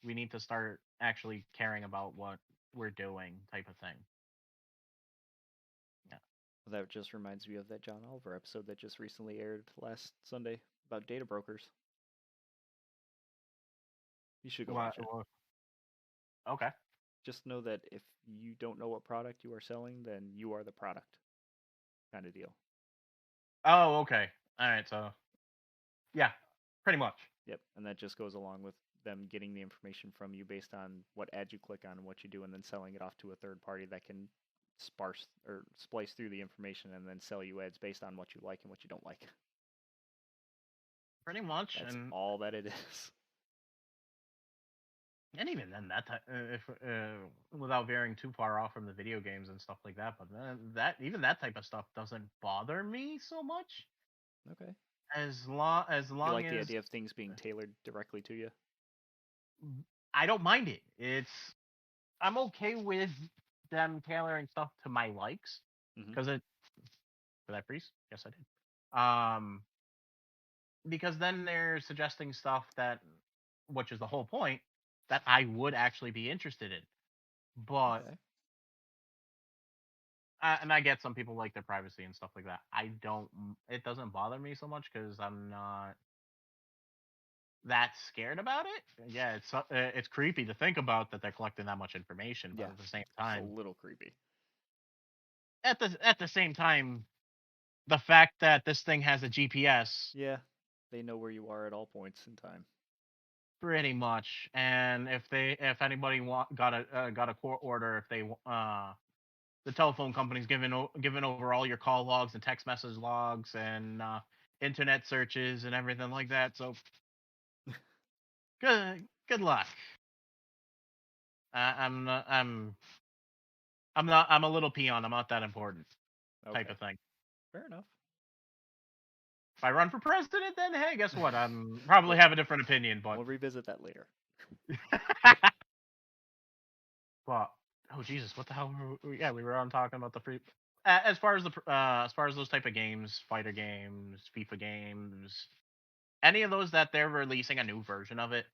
we need to start actually caring about what we're doing, type of thing. Yeah. Well, that just reminds me of that John Oliver episode that just recently aired last Sunday about data brokers. You should go watch it. Okay. Just know that if you don't know what product you are selling, then you are the product kind of deal. Oh, okay. All right. So, yeah, pretty much. Yep. And that just goes along with them getting the information from you based on what ad you click on and what you do, and then selling it off to a third party that can sparse or splice through the information and then sell you ads based on what you like and what you don't like. Pretty much. That's all that it is. And even then, if without veering too far off from the video games and stuff like that, but that type of stuff doesn't bother me so much. Okay. As You long like the as idea of things being tailored directly to you? I don't mind it. I'm okay with them tailoring stuff to my likes because it for that priest. Yes, I did. Because then they're suggesting stuff which is the whole point, that I would actually be interested in. But Okay. and I get some people like their privacy and stuff like that. I don't. It doesn't bother me so much because I'm not that scared about it. Yeah, it's creepy to think about that they're collecting that much information, but Yeah. at the same It's a time, little creepy. at the same time, the fact that this thing has a GPS, Yeah. They know where you are at all points in time. Pretty much. And if anybody got a court order, if they the telephone company's given over all your call logs and text message logs and internet searches and everything like that. So good luck. I'm not, I'm a little peon. I'm not that important type Okay, of thing. fair enough. If I run for president, then hey, guess what? I'm probably have a different opinion, but We'll revisit that later. but oh Jesus, what the hell? Yeah, we were on talking about the free. As far as those type of games, fighter games, FIFA games, any of those that they're releasing a new version of it,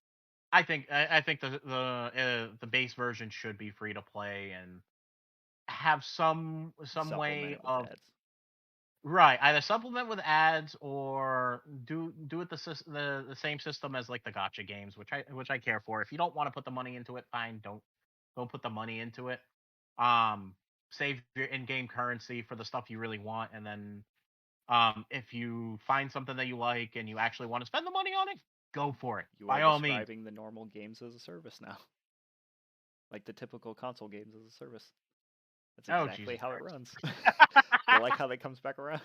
I think the base version should be free to play and have some Supplement way it with of ads. right, either supplement with ads or do it the same system as like the gotcha games, which I care for. If you don't want to put the money into it, fine, don't put the money into it. Um, Save your in-game currency for the stuff you really want, and then if you find something that you like and you actually want to spend the money on it, go for it You are by all means. describing the normal games as a service now, like the typical console games as a service. That's Oh exactly Jesus how it Christ! runs. You like how that comes back around?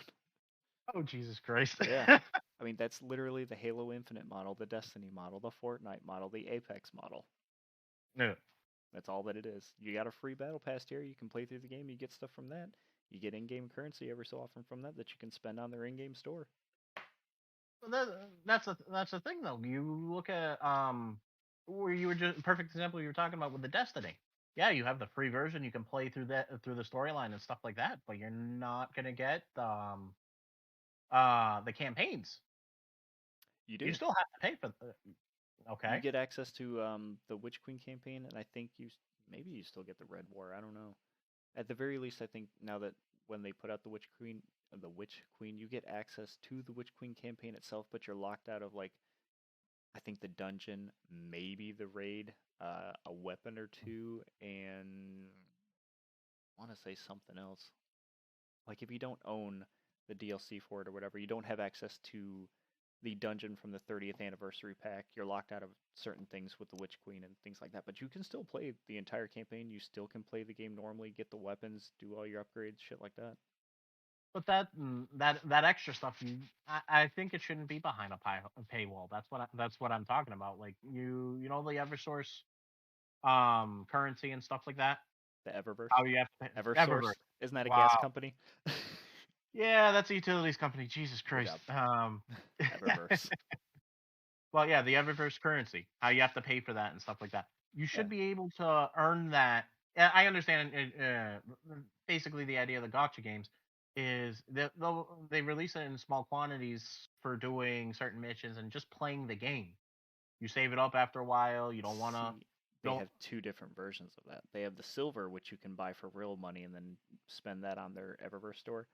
Oh Jesus Christ! Yeah. I mean, that's literally the Halo Infinite model, the Destiny model, the Fortnite model, the Apex model. No. That's all that it is. You got a free battle pass here. You can play through the game. You get stuff from that. You get in-game currency every so often from that you can spend on their in-game store. That's the thing though. You look at where you were just perfect example you were talking about with the Destiny. Yeah, you have the free version. You can play through the storyline and stuff like that, but you're not gonna get the campaigns. You You do. still have to pay for. You Okay. get access to the Witch Queen campaign, and I think maybe you still get the Red War. I don't know. At the very least, I think now that when they put out the Witch Queen, you get access to the Witch Queen campaign itself, but you're locked out of like I think the dungeon, maybe the raid, a weapon or two, and I want to say something else. Like if you don't own the DLC for it or whatever, you don't have access to the dungeon from the 30th anniversary pack. You're locked out of certain things with the Witch Queen and things like that. But you can still play the entire campaign. You still can play the game normally, get the weapons, do all your upgrades, shit like that. But that extra stuff, I think it shouldn't be behind a paywall. That's what I'm talking about. Like you know the EverSource currency and stuff like that. The Eververse, How you have to pay EverSource, Eververse. isn't that a gas Wow. company? Yeah, that's a utilities company. Jesus Good Christ. job. Eververse. Well, yeah, the Eververse currency. How you have to pay for that and stuff like that. You Yeah. should be able to earn that. I understand. Basically, the idea of the gotcha games is that they release it in small quantities for doing certain missions and just playing the game. You save it up after a while. You don't want to. See, they Don't. have two different versions of that. They have the silver, which you can buy for real money and then spend that on their Eververse store,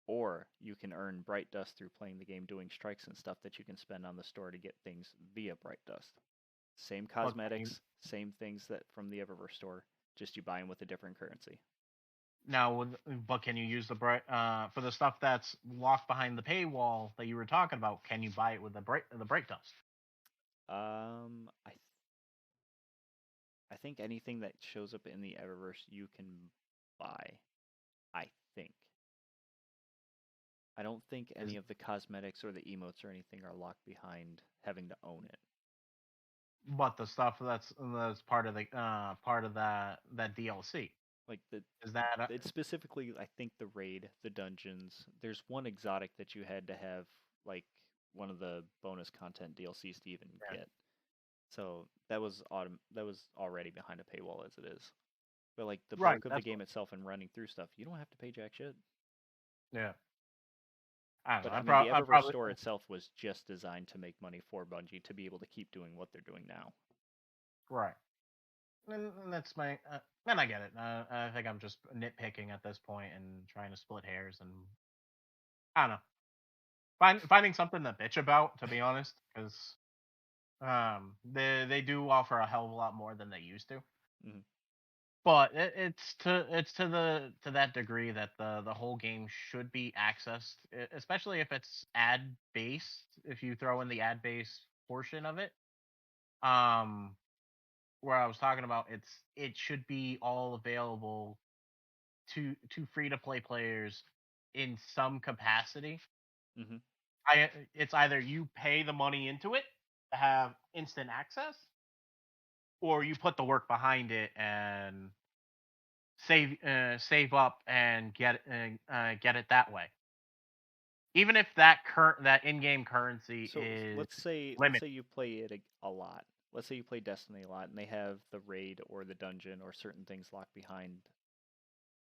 or you can earn Bright Dust through playing the game, doing strikes and stuff that you can spend on the store to get things via Bright Dust. Same But can you, cosmetics, same things that from the Eververse store, just you buy them with a different currency. now, but can you use for the stuff that's locked behind the paywall that you were talking about? Can you buy it with the break dust? Um, I th- I think anything that shows up in the Eververse you can buy. I think. I don't think Is any of the cosmetics or the emotes or anything are locked behind having to own it. but the stuff that's part of that DLC Like the is that it's specifically I think the raid, the dungeons. There's one exotic that you had to have like one of the bonus content DLCs to even yeah, get. So that was already behind a paywall as it is. But like the right? bulk of the That's game itself and running through stuff, you don't have to pay jack shit. yeah. I don't know. But I mean, the I Eververse probably store itself was just designed to make money for Bungie to be able to keep doing what they're doing now. right. And that's my and I get it. I think I'm just nitpicking at this point and trying to split hairs and I don't know. Finding something to bitch about, to be honest, because they do offer a hell of a lot more than they used to. Hmm. But it's to that degree that the whole game should be accessed, especially if it's ad based. If you throw in the ad based portion of it, um where I was talking about, it should be all available to free to play players in some capacity. Hmm. It's either you pay the money into it to have instant access, or you put the work behind it and save up and get it that way. Even if that in-game currency So is let's say limited. you play it a lot. Let's say you play Destiny a lot, and they have the raid or the dungeon or certain things locked behind,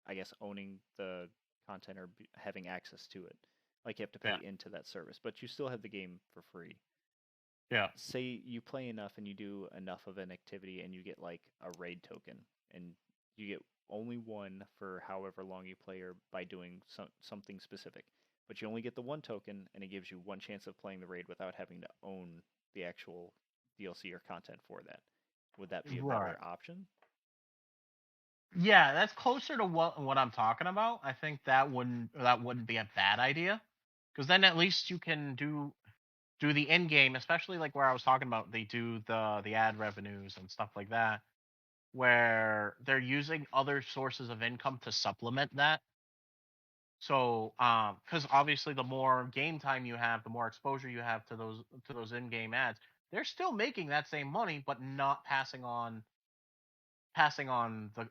I guess, owning the content or having access to it. Like you have to pay Yeah, into that service, but you still have the game for free. yeah, Say you play enough and you do enough of an activity and you get like a raid token, and you get only one for however long you play or by doing something specific. But you only get the one token, and it gives you one chance of playing the raid without having to own the actual DLC or content for that. Would that be a right. better option? Yeah, that's closer to what I'm talking about. I think that wouldn't be a bad idea, because then at least you can do the end game, especially like where I was talking about. They do the ad revenues and stuff like that, where they're using other sources of income to supplement that. So, because obviously the more game time you have, the more exposure you have to those in-game ads. They're still making that same money, but not passing on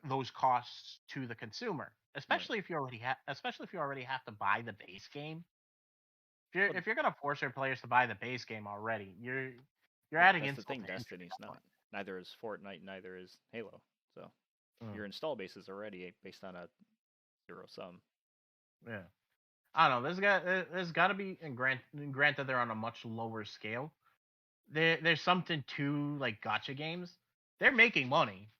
those costs to the consumer. Right. Especially if you already have to buy the base game. If you're But if you're gonna force your players to buy the base game already, you're adding that's the insult thing. to injury at Destiny's that not. point. Neither is Fortnite. Neither is Halo. So Mm, your install base is already based on a zero sum. yeah, I don't know. There's got to be, and granted they're on a much lower scale. There's something to like gotcha games. They're making money,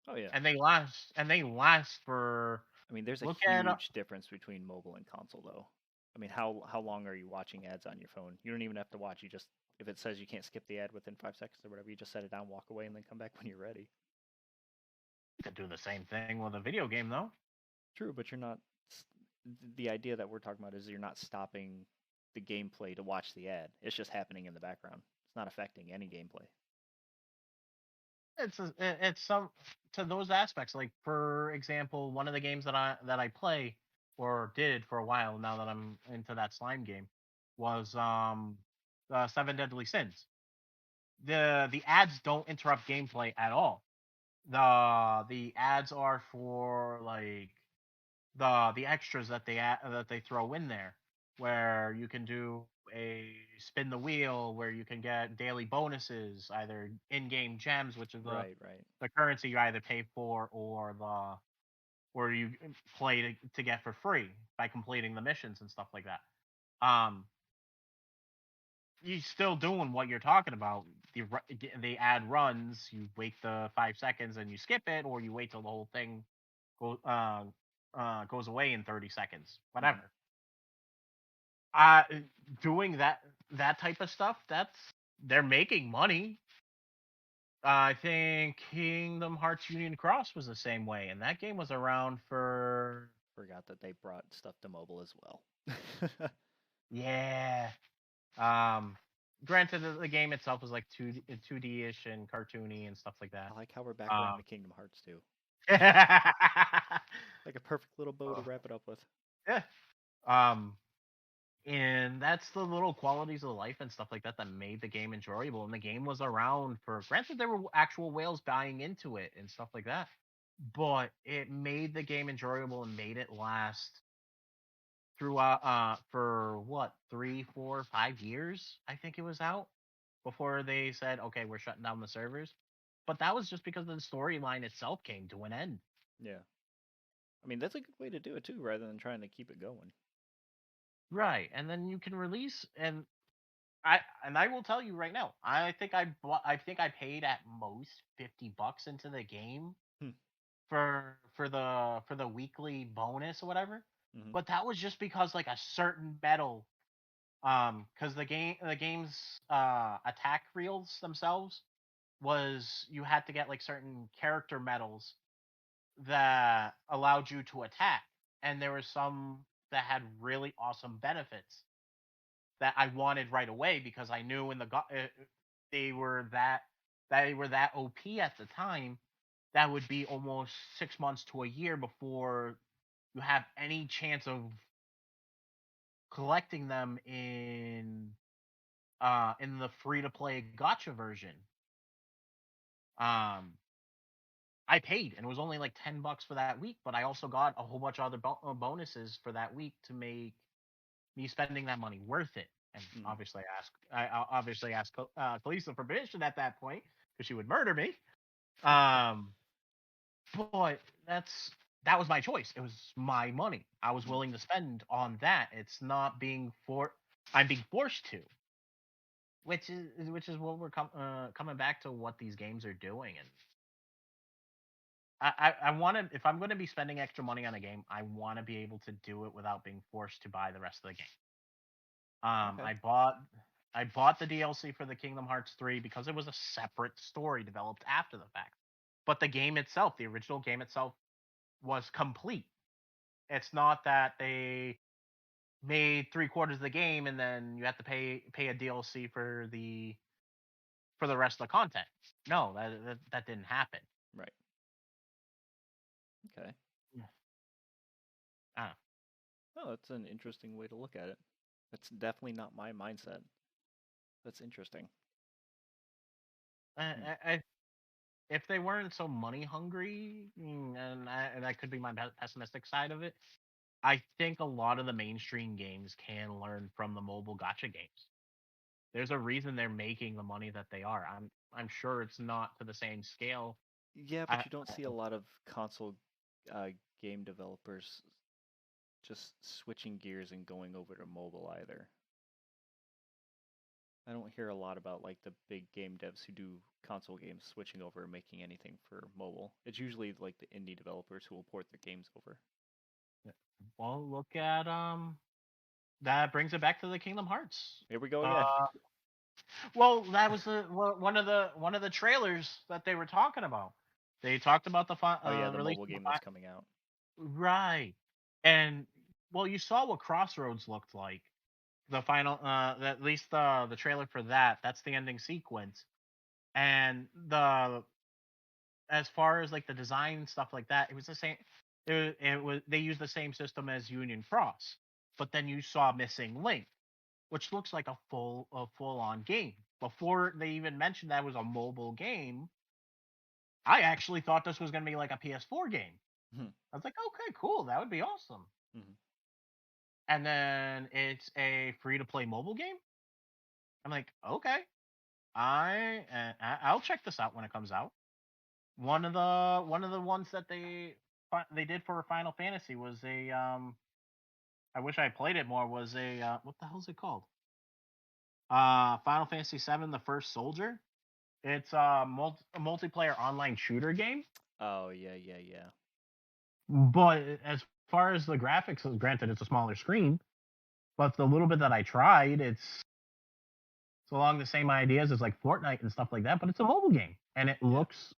Oh yeah. and they last for I mean, there's a look at huge difference between mobile and console, though. I mean, how long are you watching ads on your phone? You don't even have to watch. You just if it says you can't skip the ad within 5 seconds or whatever, you just set it down, walk away, and then come back when you're ready. you could do the same thing with a video game though. True, but you're not. The idea that we're talking about is you're not stopping the gameplay to watch the ad. It's just happening in the background. It's not affecting any gameplay. It's some to those aspects. Like for example, one of the games that I play or did for a while now that I'm into that slime game was Seven Deadly Sins. The ads don't interrupt gameplay at all. The ads are for like the extras that they throw in there, where you can do a spin the wheel, where you can get daily bonuses, either in-game gems, which is the Right, right. the currency you either pay for, or you play to get for free by completing the missions and stuff like that. Um, you're still doing what you're talking about. The ad runs, you wait the 5 seconds and you skip it, or you wait till the whole thing go, uh, goes away in 30 seconds, whatever. Hmm. Uh, doing that type of stuff, they're making money. I think Kingdom Hearts Union Cross was the same way, and that game was around for Forgot that they brought stuff to mobile as well. yeah. Um, Granted, the game itself was like 2D ish and cartoony and stuff like I that. like how we're back around Um, to Kingdom Hearts too. yeah. Like a perfect little bow to wrap it up with. Um, and that's the little qualities of life and stuff like that that made the game enjoyable. And the game was around for, granted, there were actual whales buying into it and stuff like that, but it made the game enjoyable and made it last throughout for what, 3 4 5 years I think it was out before they said, okay, we're shutting down the servers. But that was just because the storyline itself came to an end. Yeah. I mean, that's a good way to do it too, rather than trying to keep it going. Right. And then you can release, and I will tell you right now, I think I paid at most $50 into the game Hmm. for the weekly bonus or whatever. Hmm. But that was just because like a certain medal, because the game's attack reels themselves was, you had to get like certain character medals that allowed you to attack, and there were some that had really awesome benefits that I wanted right away, because I knew they were that were that OP at the time, that would be almost 6 months to a year before you have any chance of collecting them in the free to play gotcha version. Um, I paid, and it was only like $10 for that week, but I also got a whole bunch of other bonuses for that week to make me spending that money worth it. And obviously, I obviously asked Kalisa for permission at that point because she would murder me. But that was my choice. It was my money. I was willing to spend on that. It's not I'm being forced to, which is what we're coming back to what these games are doing. And I want to, if I'm going to be spending extra money on a game, I want to be able to do it without being forced to buy the rest of the game. Okay. I bought the DLC for the Kingdom Hearts 3 because it was a separate story developed after the fact. But the game itself, the original game itself, was complete. It's not that they made 3/4 of the game and then you have to pay a DLC for the rest of the content. No, that didn't happen. Right. Okay. Uh, Oh, that's an interesting way to look at it. That's definitely not my mindset. That's interesting. if they weren't so money hungry, and that could be my pessimistic side of it, I think a lot of the mainstream games can learn from the mobile gotcha games. There's a reason they're making the money that they are. I'm sure it's not to the same scale. Yeah, but you don't see a lot of console game developers just switching gears and going over to mobile either. I don't hear a lot about like the big game devs who do console games switching over and making anything for mobile. It's usually like the indie developers who will port their games over. Well, look at that brings it back to the Kingdom Hearts. Here we go again. Well, that was one of the trailers that they were talking about. They talked about the the mobile game that's coming out. Right. And well, you saw what Crossroads looked like. The final at least the trailer for that, that's the ending sequence. And as far as like the design and stuff like that, it was the same. It was they used the same system as Union Cross, but then you saw Missing Link, which looks like a full on game. Before they even mentioned that it was a mobile game, I actually thought this was going to be like a PS4 game. I was like, okay, cool, that would be awesome. And then it's a free to play mobile game. I'm like, okay, I'll check this out when it comes out. One of the ones that they did for Final Fantasy was a I wish I played it more. Was a what the hell is it called? Final Fantasy VII: The First Soldier. It's a multiplayer online shooter game. Oh yeah. But as far as the graphics, granted it's a smaller screen, but the little bit that I tried, it's along the same ideas as like Fortnite and stuff like that. But it's a mobile game, and it looks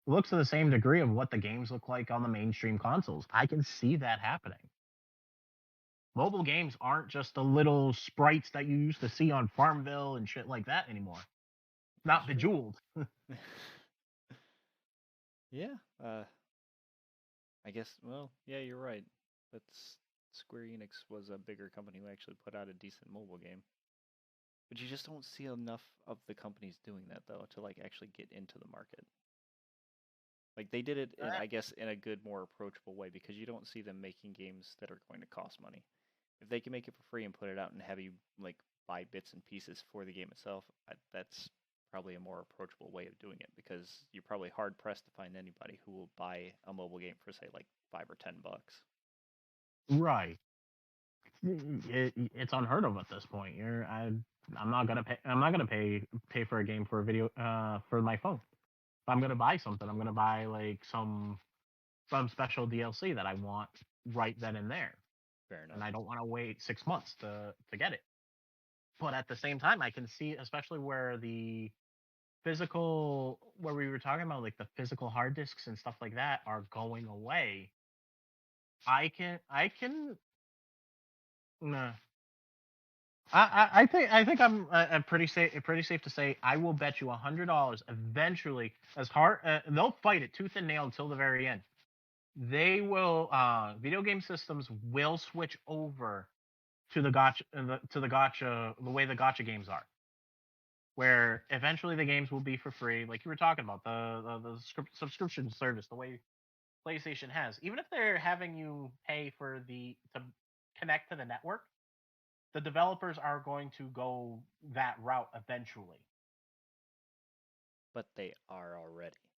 to the same degree of what the games look like on the mainstream consoles. I can see that happening. Mobile games aren't just the little sprites that you used to see on Farmville and shit like that anymore. Not Bejeweled. Yeah. I guess. Well, yeah, you're right. That's Square Enix was a bigger company who actually put out a decent mobile game. But you just don't see enough of the companies doing that though to like actually get into the market. Like they did it, I guess, in a good, more approachable way because you don't see them making games that are going to cost money. If they can make it for free and put it out and have you like buy bits and pieces for the game itself, that's probably a more approachable way of doing it because you're probably hard pressed to find anybody who will buy a mobile game for say like $5 or $10. Right. It's unheard of at this point. I'm not gonna pay. I'm not gonna pay for a game for a video for my phone. If I'm gonna buy something, I'm gonna buy like some special DLC that I want right then and there. Fair enough. And I don't want to wait 6 months to get it. But at the same time, I can see, especially where the where we were talking about like the physical hard disks and stuff like that are going away. I can I'm pretty safe to say I will bet you $100 eventually, as hard they'll fight it tooth and nail until the very end. They will video game systems will switch over to the gotcha the way the gotcha games are, where eventually the games will be for free, like you were talking about the subscription service, the way PlayStation has. Even if they're having you pay for the to connect to the network, the developers are going to go that route eventually. But they are already.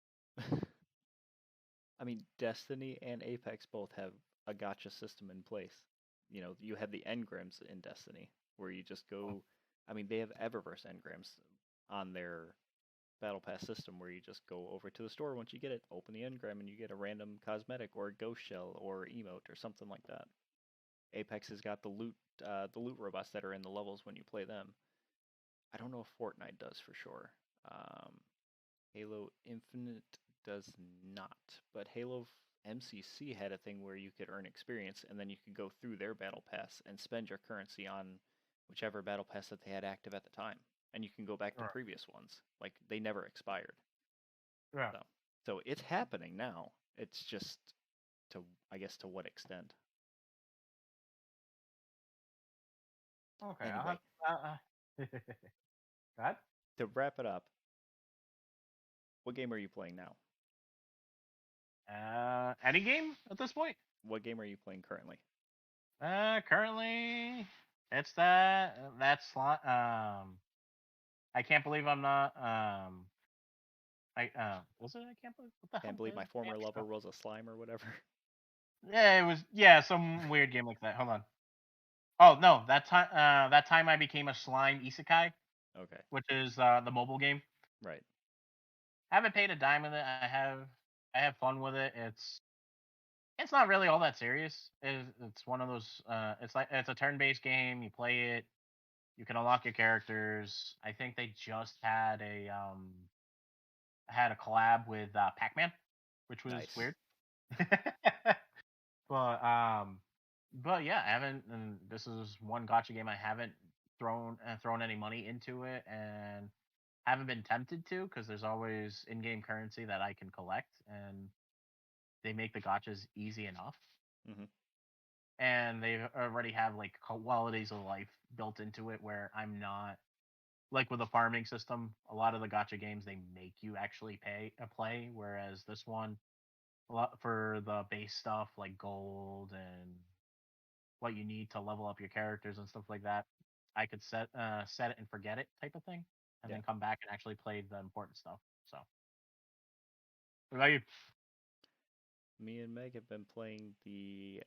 I mean, Destiny and Apex both have a gotcha system in place. You know, you have the engrams in Destiny where you just go. I mean, they have Eververse engrams on their Battle Pass system where you just go over to the store once you get it, open the engram, and you get a random cosmetic or a ghost shell or emote or something like that. Apex has got the loot robots that are in the levels when you play them. I don't know if Fortnite does for sure. Um, Halo Infinite does not, but Halo MCC had a thing where you could earn experience and then you could go through their battle pass and spend your currency on whichever battle pass that they had active at the time. And you can go back to Right. previous ones. Like they never expired. Yeah. So it's happening now. It's just to I guess to what extent. Okay. I'll Anyway, have. Go ahead. to wrap it up, what game are you playing now? Any game at this point? What game are you playing currently? Currently, it's that slot. I can't believe I'm not. I was it? I can't believe what the Can't hell believe is my the damn former lover show? was a slime or whatever. Yeah, it was. Yeah, some weird game like that. Hold on. Oh no, that time I became a slime isekai, Okay, which is the mobile game. right. I haven't paid a dime with it. I have fun with it. It's not really all that serious. It's one of those. It's like it's a turn-based game. You play it. You can unlock your characters. I think they just had a collab with Pac-Man, which was Nice. weird. but but yeah, I haven't. And this is one gotcha game I haven't thrown any money into it, and haven't been tempted to because there's always in-game currency that I can collect, and they make the gotchas easy enough, Hmm. and they already have like qualities of life built into it where I'm not like with the farming system. A lot of the gotcha games they make you actually pay a play, whereas this one, a lot for the base stuff like gold and what you need to level up your characters and stuff like that, I could set it and forget it type of thing, and Yeah. then come back and actually play the important stuff. So, what about you? Me and Meg have been playing the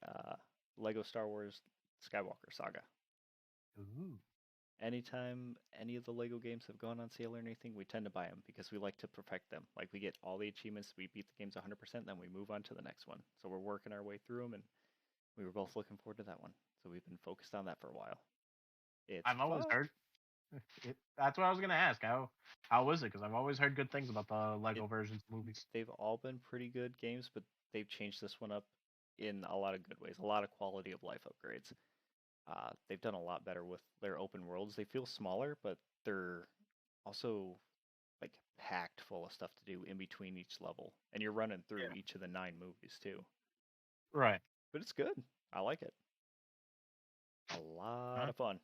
Lego Star Wars Skywalker Saga. Ooh. Anytime any of the Lego games have gone on sale or anything, we tend to buy them because we like to perfect them. Like we get all the achievements, we beat the games 100%, then we move on to the next one. So we're working our way through them, and we were both looking forward to that one. So we've been focused on that for a while. It's I've always fun. heard. That's what I was gonna ask. How was it? Because I've always heard good things about the It Lego versions of movies. they've all been pretty good games, but they've changed this one up in a lot of good ways. A lot of quality of life upgrades. They've done a lot better with their open worlds. They feel smaller, but they're also like packed full of stuff to do in between each level, and you're running through Yeah. each of the 9 movies too. Right. But it's good. I like it. A lot Huh? of fun.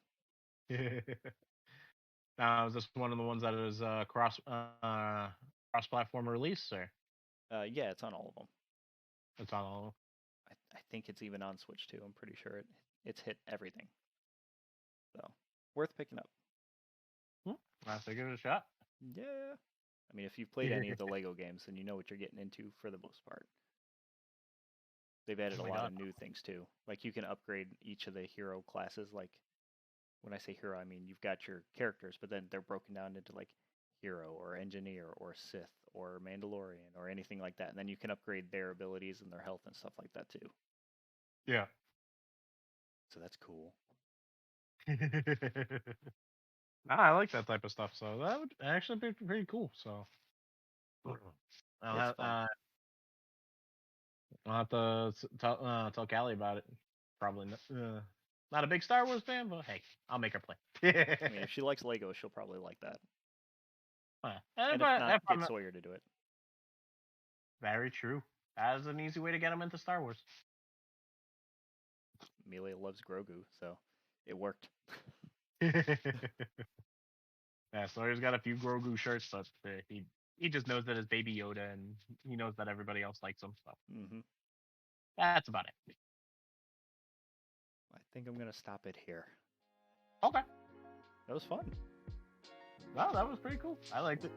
Now, is this one of the ones that is cross platform release, or Yeah, it's on all of them. it's on all? I think it's even on Switch too. I'm pretty sure it's hit everything. So worth picking up. Hmm. I have to give it a shot. Yeah. I mean, if you've played any of the Lego games, then you know what you're getting into for the most part. They've added Oh a my lot god. of new things too. Like you can upgrade each of the hero classes. Like when I say hero, I mean you've got your characters, but then they're broken down into like hero or engineer or Sith or Mandalorian or anything like that. And then you can upgrade their abilities and their health and stuff like that too. Yeah. So that's cool. Nah, I like that type of stuff, so that would actually be pretty cool. So I'll It's have, fun. I'll have to tell Callie about it. Probably Not a big Star Wars fan, but hey, I'll make her play. I mean, if she likes Lego, she'll probably like that. And And if not, get Sawyer to do it. Very true. That is an easy way to get him into Star Wars. Amelia loves Grogu, so it worked. Yeah, Sawyer's got a few Grogu shirts, but he just knows that it's Baby Yoda, and he knows that everybody else likes him. So that's about it. I think I'm gonna stop it here. Okay. That was fun. Well, that was pretty cool. I liked it.